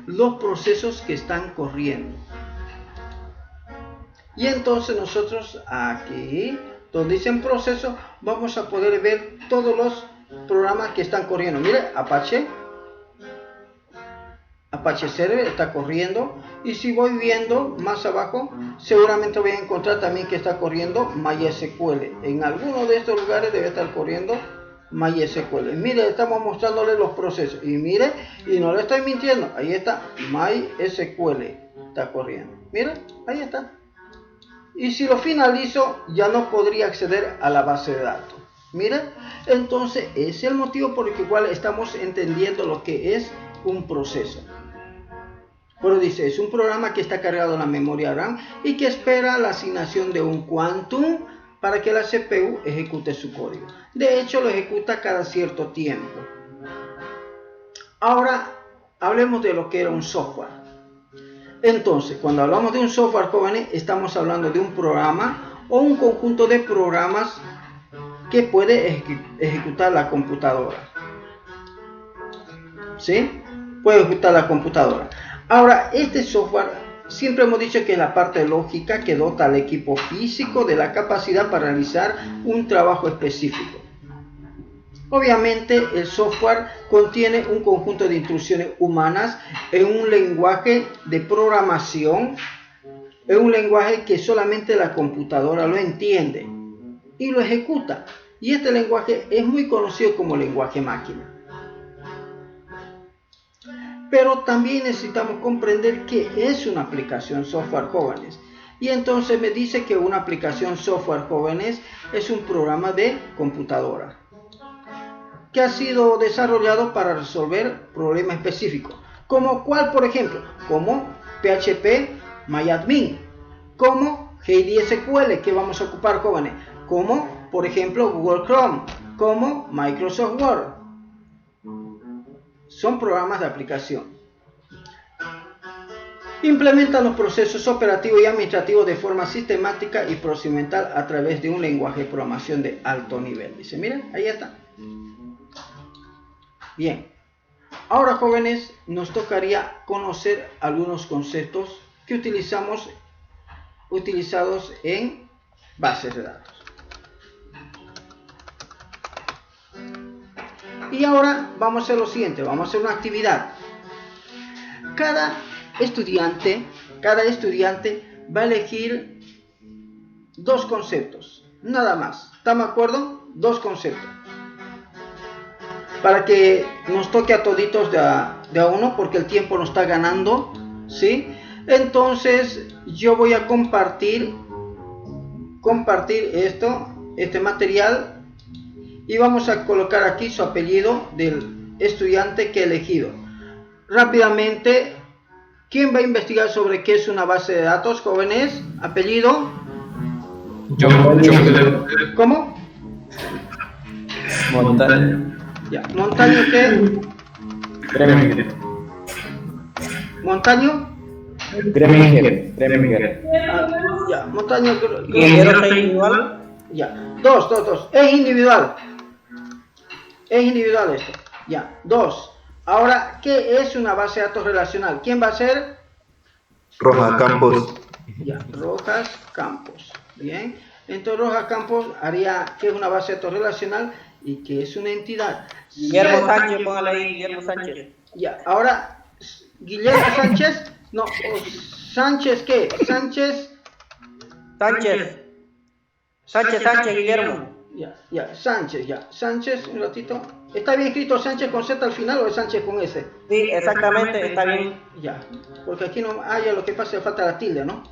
los procesos que están corriendo. Y entonces nosotros aquí, donde dicen proceso, vamos a poder ver todos los programas que están corriendo. Mire, Apache, Apache Server está corriendo, y si voy viendo más abajo, seguramente voy a encontrar también que está corriendo MySQL. En alguno de estos lugares debe estar corriendo MySQL. Mire, estamos mostrándole los procesos, y mire, y no le estoy mintiendo, ahí está MySQL, está corriendo. Mire, ahí está. Y si lo finalizo, ya no podría acceder a la base de datos. Mire, entonces ese es el motivo por el cual estamos entendiendo lo que es un proceso. Pero dice, es un programa que está cargado en la memoria RAM y que espera la asignación de un quantum para que la CPU ejecute su código. De hecho, lo ejecuta cada cierto tiempo. Ahora, hablemos de lo que era un software. Entonces, cuando hablamos de un software, jóvenes, estamos hablando de un programa o un conjunto de programas que puede ejecutar la computadora. ¿Sí? Puede ejecutar la computadora. Ahora, este software, siempre hemos dicho que es la parte lógica que dota al equipo físico de la capacidad para realizar un trabajo específico. Obviamente, el software contiene un conjunto de instrucciones humanas en un lenguaje de programación, en un lenguaje que solamente la computadora lo entiende y lo ejecuta. Y este lenguaje es muy conocido como lenguaje máquina. Pero también necesitamos comprender qué es una aplicación software, jóvenes. Y entonces me dice que una aplicación software, jóvenes, es un programa de computadora que ha sido desarrollado para resolver problemas específicos. ¿Como cuál, por ejemplo? Como PHP MyAdmin, como JDSQL, que vamos a ocupar, jóvenes, como, por ejemplo, Google Chrome, como Microsoft Word. Son programas de aplicación. Implementan los procesos operativos y administrativos de forma sistemática y procedimental a través de un lenguaje de programación de alto nivel. Dice, miren, ahí está. Bien. Ahora, jóvenes, nos tocaría conocer algunos conceptos que utilizados en bases de datos. Y ahora vamos a hacer lo siguiente, vamos a hacer una actividad. Cada estudiante va a elegir dos conceptos, nada más. ¿Estamos de acuerdo? Dos conceptos. Para que nos toque a toditos de a uno, porque el tiempo nos está ganando, ¿sí? Entonces yo voy a compartir este material. Y vamos a colocar aquí su apellido del estudiante que he elegido. Rápidamente, ¿quién va a investigar sobre qué es una base de datos, jóvenes? ¿Apellido? Yo. ¿Cómo? Montaño. Ya. ¿Montaño qué? Greminger. ¿Montaño? Greminger. Ya. Montaño. ¿Ingeniero individual? Ya. Dos. Es individual. Es individual esto. Ya. Dos. Ahora, ¿qué es una base de datos relacional? ¿Quién va a ser? Rojas Campos. Ya. Rojas Campos. Bien. Entonces Rojas Campos haría qué es una base de datos relacional y qué es una entidad. Guillermo Sánchez, póngale ahí, Guillermo Sánchez. Ya. Ahora, Guillermo Sánchez. No. ¿Sánchez qué? Sánchez, Guillermo. Sánchez, un ratito. ¿Está bien escrito Sánchez con Z al final o es Sánchez con S? Sí, exactamente, está bien. Ya, porque aquí no, ya lo que pasa es falta la tilde, ¿no?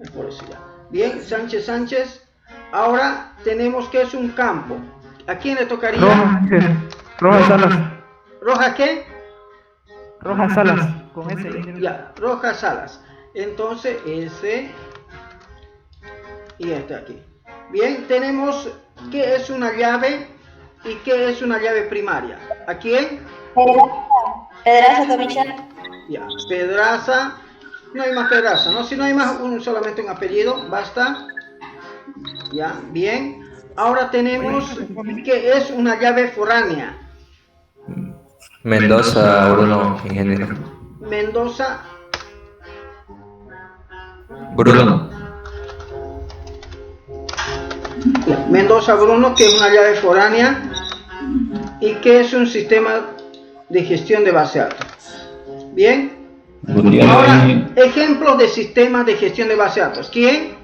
Es por eso ya. Bien, Sánchez. Ahora tenemos que es un campo. ¿A quién le tocaría? Rojas Salas. ¿Rojas qué? Rojas Salas, con S. Ya, Rojas Salas. Entonces, ese y este aquí. Bien, tenemos qué es una llave y qué es una llave primaria. ¿A quién? Pedraza Tomichán. Ya, Pedraza. No hay más Pedraza, ¿no? Si no hay más, solamente un apellido, basta. Ya, bien. Ahora tenemos qué es una llave foránea. Mendoza, Bruno, ingeniero. Mendoza. Bruno. Mendoza Bruno, que es una llave foránea y que es un sistema de gestión de base de datos. Bien, Ahora, Gutiérrez. ejemplos de sistemas de gestión de base de datos. ¿Quién?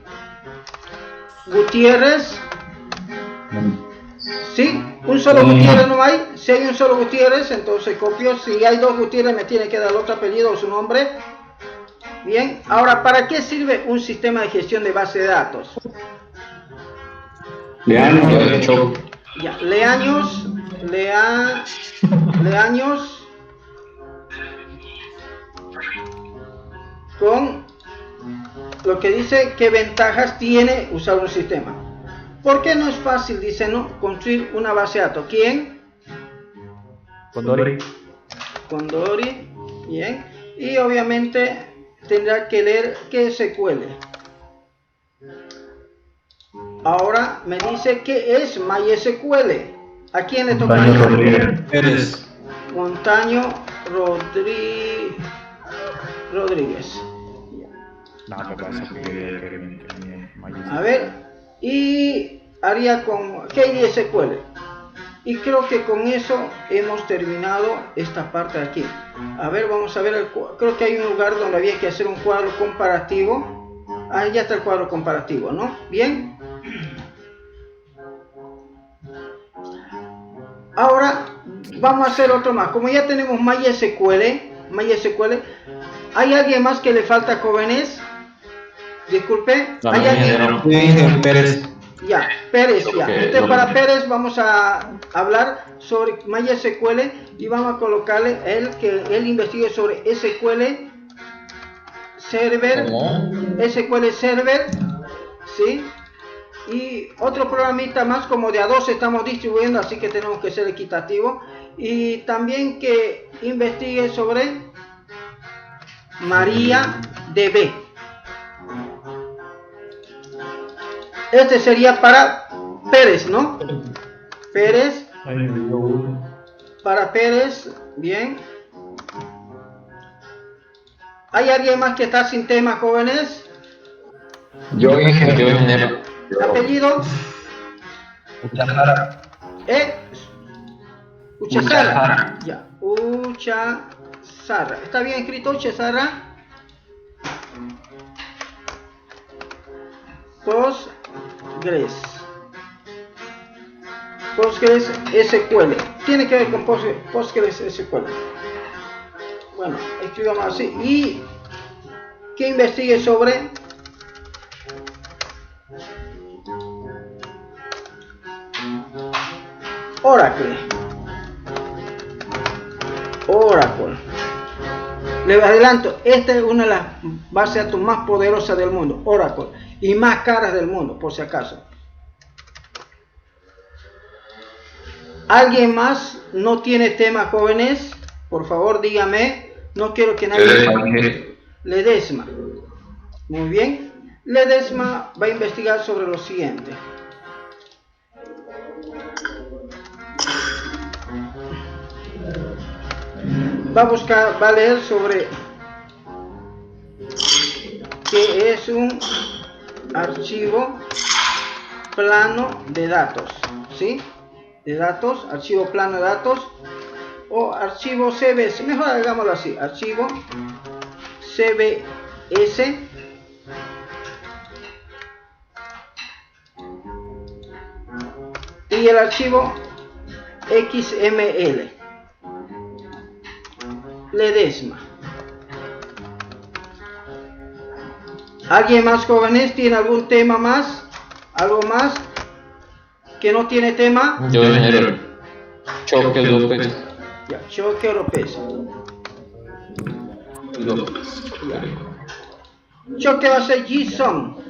Gutiérrez. ¿Sí? ¿Un solo Gutiérrez no hay? Si hay un solo Gutiérrez, entonces copio. Si hay dos Gutiérrez, me tiene que dar otro apellido o su nombre. Bien. Ahora, ¿para qué sirve un sistema de gestión de base de datos? Leaños. Ya, Leaños. Con lo que dice qué ventajas tiene usar un sistema. ¿Por qué no es fácil, dice, no, construir una base de datos? ¿Quién? Condori. Condori, bien. Y obviamente tendrá que leer qué SQL. Ahora me dice qué es MySQL. ¿A quién le toca? Montaño Rodríguez. Pérez. Montaño Rodríguez. No, ¿qué pasa? A ver, y haría con HDSQL. Y creo que con eso hemos terminado esta parte de aquí. A ver, vamos a ver, creo que hay un lugar donde había que hacer un cuadro comparativo. Ahí ya está el cuadro comparativo, ¿no? Bien. Ahora vamos a hacer otro más. Como ya tenemos MySQL, ¿hay alguien más que le falta, jóvenes? Disculpe. ¿Hay alguien? Pérez. Ya, Pérez, ya. Entonces para Pérez vamos a hablar sobre MySQL y vamos a colocarle que él investigue sobre SQL Server, SQL Server, ¿sí? Y otro programita más, como de a dos estamos distribuyendo, así que tenemos que ser equitativos. Y también que investigue sobre MariaDB. Este sería para Pérez, ¿no? Pérez. Para Pérez, bien. ¿Hay alguien más que está sin tema, jóvenes? Yo ingeniero. ¿Apellido? Uchazara. Uchazara. Ya, Uchazara. ¿Está bien escrito Uchazara? Postgres SQL. Tiene que ver con Postgres SQL. Bueno, escribamos así. Y que investigue sobre Oracle. Les adelanto, esta es una de las bases de datos más poderosas del mundo, Oracle, y más caras del mundo, por si acaso. ¿Alguien más no tiene tema, jóvenes? Por favor, dígame. No quiero que nadie... Ledesma. Muy bien. Ledesma va a investigar sobre lo siguiente. Va a leer sobre qué es un archivo plano de datos, ¿sí? De datos, archivo plano de datos o archivo CBS, mejor hagámoslo así, archivo CBS y el archivo XML. Ledesma. ¿Alguien más, jóvenes? ¿Tiene algún tema más? ¿Algo más que no tiene tema? Yo ingeniero. Choque López. Ya, Choque López. Choque va a ser JSON.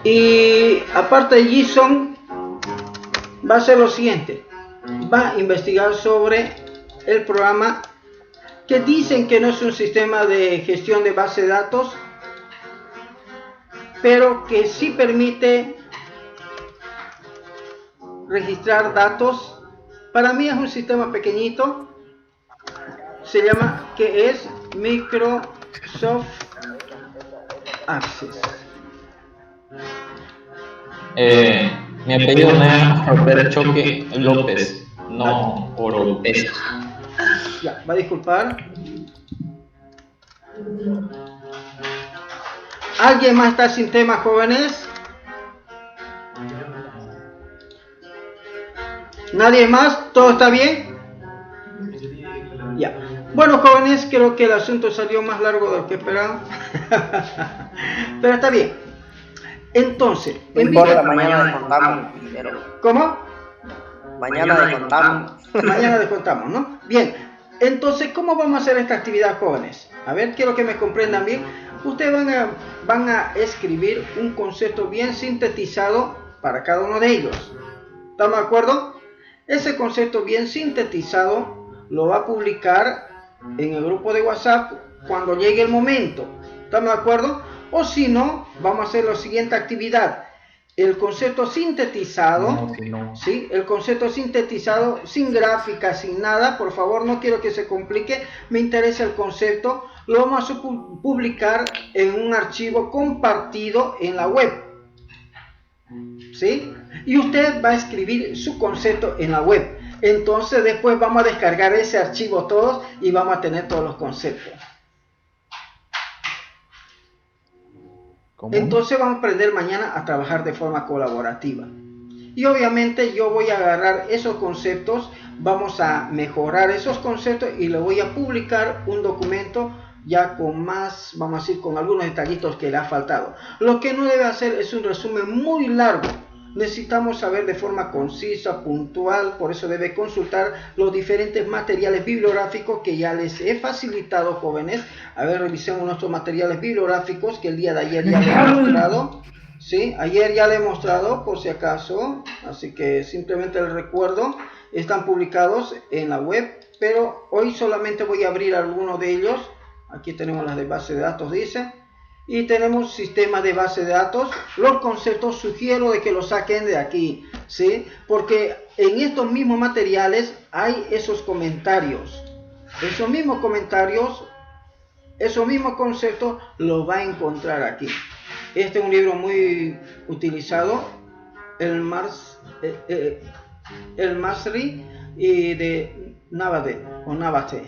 Y aparte de JSON, va a hacer lo siguiente. Va a investigar sobre el programa que dicen que no es un sistema de gestión de base de datos, pero que sí permite registrar datos. Para mí es un sistema pequeñito. Se llama, que es Microsoft Access. Mi apellido no es Roberto Choque López, no Oropés. Ya, va a disculpar. ¿Alguien más está sin tema, jóvenes? ¿Nadie más? ¿Todo está bien? Ya. Bueno, jóvenes, creo que el asunto salió más largo de lo que esperaban. Pero está bien. Entonces, No importa, mañana descontamos. ¿Cómo? Mañana descontamos. Mañana descontamos, ¿no? Bien. Entonces, ¿cómo vamos a hacer esta actividad, jóvenes? A ver, quiero que me comprendan bien. Ustedes van a escribir un concepto bien sintetizado para cada uno de ellos. ¿Estamos de acuerdo? Ese concepto bien sintetizado lo va a publicar en el grupo de WhatsApp cuando llegue el momento. ¿Estamos de acuerdo? O si no, vamos a hacer la siguiente actividad. El concepto sintetizado, ¿sí? El concepto sintetizado sin gráfica, sin nada, por favor, no quiero que se complique, me interesa el concepto, lo vamos a publicar en un archivo compartido en la web, ¿sí? Y usted va a escribir su concepto en la web. Entonces después vamos a descargar ese archivo todos y vamos a tener todos los conceptos. ¿Cómo? Entonces vamos a aprender mañana a trabajar de forma colaborativa. Y obviamente yo voy a agarrar esos conceptos, vamos a mejorar esos conceptos y le voy a publicar un documento ya con más, vamos a decir, con algunos detallitos que le ha faltado. Lo que no debe hacer es un resumen muy largo. Necesitamos saber de forma concisa, puntual, por eso debe consultar los diferentes materiales bibliográficos que ya les he facilitado, jóvenes. A ver, revisemos nuestros materiales bibliográficos que el día de ayer ya les he mostrado. Sí, ayer ya les he mostrado por si acaso, así que simplemente les recuerdo, están publicados en la web, pero hoy solamente voy a abrir algunos de ellos. Aquí tenemos las de base de datos, dice. Y tenemos sistema de base de datos. Los conceptos sugiero de que los saquen de aquí, ¿sí? Porque en estos mismos materiales hay esos comentarios. Esos mismos comentarios, esos mismos conceptos los va a encontrar aquí. Este es un libro muy utilizado, el Masri y de Navate.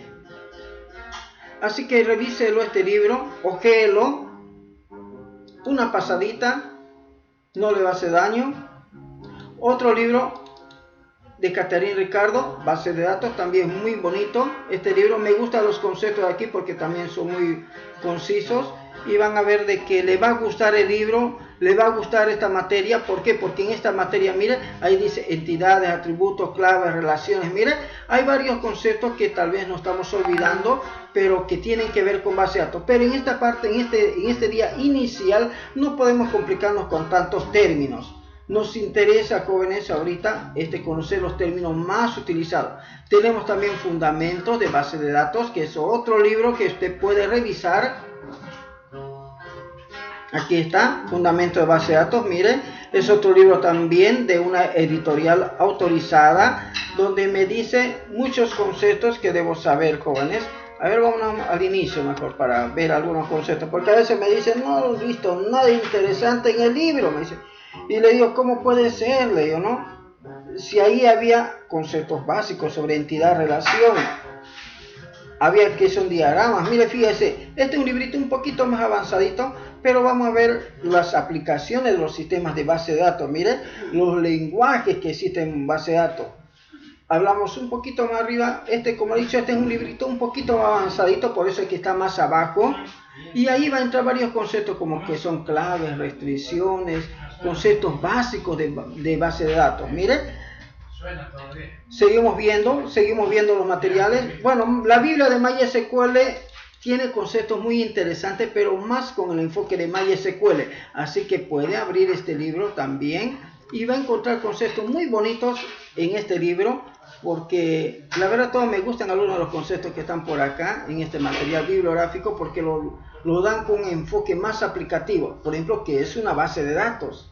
Así que revíselo este libro, ojéelo. Una pasadita, no le va a hacer daño. Otro libro de Catherine Ricardo, base de datos, también muy bonito. Este libro, me gustan los conceptos de aquí porque también son muy concisos. Y van a ver de que le va a gustar el libro, le va a gustar esta materia. ¿Por qué? Porque en esta materia, mire, ahí dice entidades, atributos, claves, relaciones. Mire, hay varios conceptos que tal vez no estamos olvidando, pero que tienen que ver con base de datos. Pero en esta parte, en este día inicial, no podemos complicarnos con tantos términos. Nos interesa, jóvenes, ahorita conocer los términos más utilizados. Tenemos también fundamentos de base de datos, que es otro libro que usted puede revisar. Aquí está, Fundamento de Base de Datos, miren, es otro libro también de una editorial autorizada, donde me dice muchos conceptos que debo saber, jóvenes. A ver, vamos al inicio mejor para ver algunos conceptos, porque a veces me dicen, no he visto nada interesante en el libro, me dice. Y le digo, ¿cómo puede ser? Le digo, ¿no? Si ahí había conceptos básicos sobre entidad, relación, había que son diagramas. Mire, fíjese, este es un librito un poquito más avanzadito, pero vamos a ver las aplicaciones de los sistemas de base de datos. Mire, los lenguajes que existen en base de datos. Hablamos un poquito más arriba. Como he dicho, este es un librito un poquito más avanzadito, por eso es que está más abajo. Y ahí va a entrar varios conceptos como que son claves, restricciones, conceptos básicos de base de datos. Mire. Seguimos viendo los materiales. Bueno, la Biblia de MySQL tiene conceptos muy interesantes, pero más con el enfoque de MySQL. Así que puede abrir este libro también y va a encontrar conceptos muy bonitos en este libro, porque la verdad todos me gustan algunos de los conceptos que están por acá en este material bibliográfico, porque lo dan con un enfoque más aplicativo. Por ejemplo, ¿qué es una base de datos?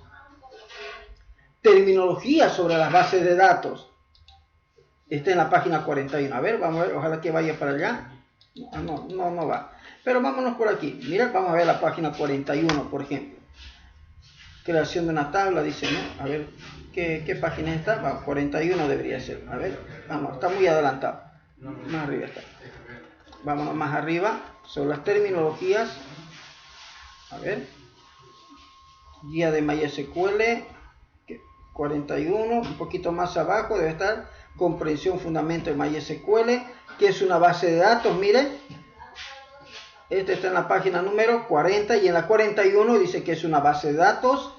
Terminología sobre las bases de datos. Está en la página 41. A ver, vamos a ver, ojalá que vaya para allá. No va. Pero vámonos por aquí. Mira, vamos a ver la página 41, por ejemplo. creación de una tabla, dice, ¿no? A ver, ¿qué página está? Vamos, 41 debería ser. A ver, vamos, está muy adelantado. Más arriba está. Vámonos más arriba, sobre las terminologías. A ver. Guía de MySQL, 41, un poquito más abajo debe estar. Comprensión, fundamento de MySQL, que es una base de datos, miren. Este está en la página número 40 y en la 41 dice que es una base de datos.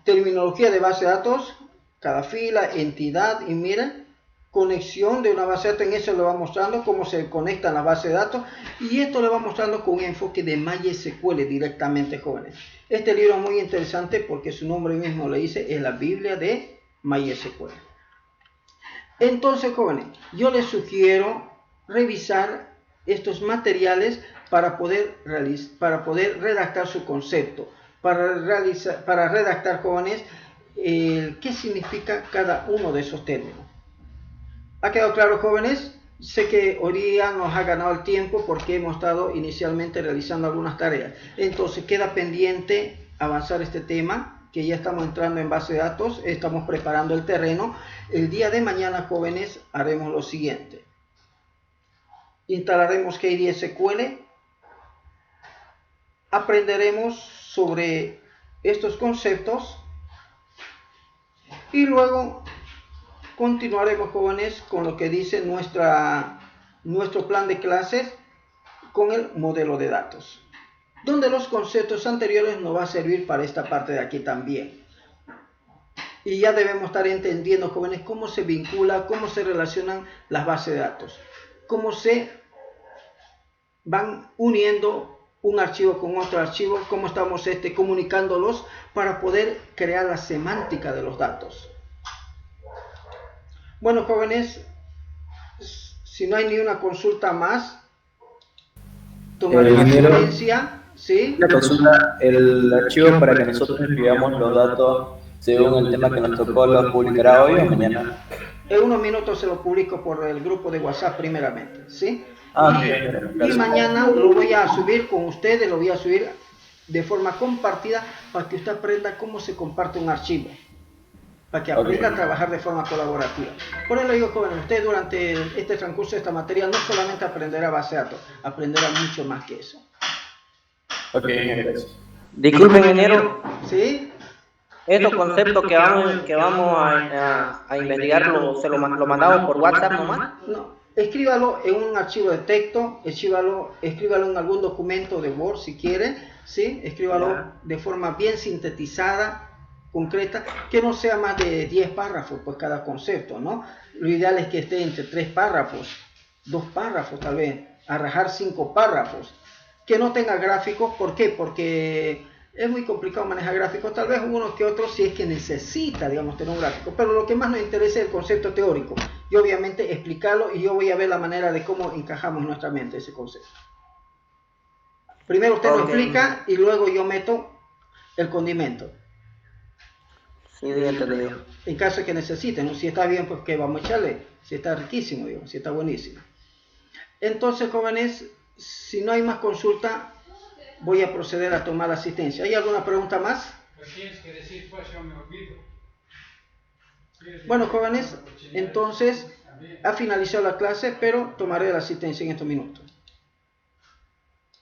Terminología de base de datos, cada fila, entidad y miren, conexión de una base de datos. En eso le va mostrando cómo se conectan las bases de datos y esto le va mostrando con un enfoque de MySQL directamente, jóvenes. Este libro es muy interesante porque su nombre mismo le dice, es la Biblia de MySQL. Entonces, jóvenes, yo les sugiero revisar estos materiales para poder redactar su concepto, para redactar, jóvenes, qué significa cada uno de esos términos. ¿Ha quedado claro, jóvenes? Sé que hoy día nos ha ganado el tiempo porque hemos estado inicialmente realizando algunas tareas. Entonces queda pendiente avanzar este tema, que ya estamos entrando en base de datos, estamos preparando el terreno. El día de mañana, jóvenes, haremos lo siguiente. Instalaremos KDSQL, aprenderemos sobre estos conceptos y luego continuaremos, jóvenes, con lo que dice nuestro plan de clases con el modelo de datos, donde los conceptos anteriores nos va a servir para esta parte de aquí también. Y ya debemos estar entendiendo, jóvenes, cómo se vincula, cómo se relacionan las bases de datos, cómo se van uniendo un archivo con otro archivo, cómo estamos comunicándolos para poder crear la semántica de los datos. Bueno, jóvenes, si no hay ni una consulta más, tomaré la sugerencia, ¿sí? La consulta, el archivo para que nosotros escribamos los datos según el tema que nos tocó, ¿lo publicará hoy o mañana? En unos minutos se lo publico por el grupo de WhatsApp primeramente, ¿sí? Okay, y mañana lo voy a subir con ustedes, lo voy a subir de forma compartida para que usted aprenda cómo se comparte un archivo, para que aprenda a trabajar de forma colaborativa. Por eso le digo, jóvenes, usted durante este transcurso de esta materia no solamente aprenderá base de datos, aprenderá mucho más que eso. Disculpe, ingeniero. ¿Sí? Estos conceptos que vamos a investigar, ¿lo mandamos por WhatsApp nomás? No, escríbalo en un archivo de texto, escríbalo en algún documento de Word si quiere, ¿sí? Escríbalo de forma bien sintetizada, concreta, que no sea más de 10 párrafos por cada concepto, ¿no? Lo ideal es que esté entre 3 párrafos, 2 párrafos tal vez, a rajar 5 párrafos, que no tenga gráficos. ¿Por qué? Porque es muy complicado manejar gráficos, tal vez uno que otro si es que necesita, digamos, tener un gráfico, pero lo que más nos interesa es el concepto teórico y obviamente explicarlo, y yo voy a ver la manera de cómo encajamos en nuestra mente ese concepto. Primero usted lo explica y luego yo meto el condimento. Sí, entendido. En caso de que necesiten, ¿no? Si está bien, pues que vamos a echarle, si está riquísimo, digo, si está buenísimo. Entonces, jóvenes, si no hay más consulta, voy a proceder a tomar la asistencia. ¿Hay alguna pregunta más? Bueno, jóvenes, entonces ha finalizado la clase, pero tomaré la asistencia en estos minutos.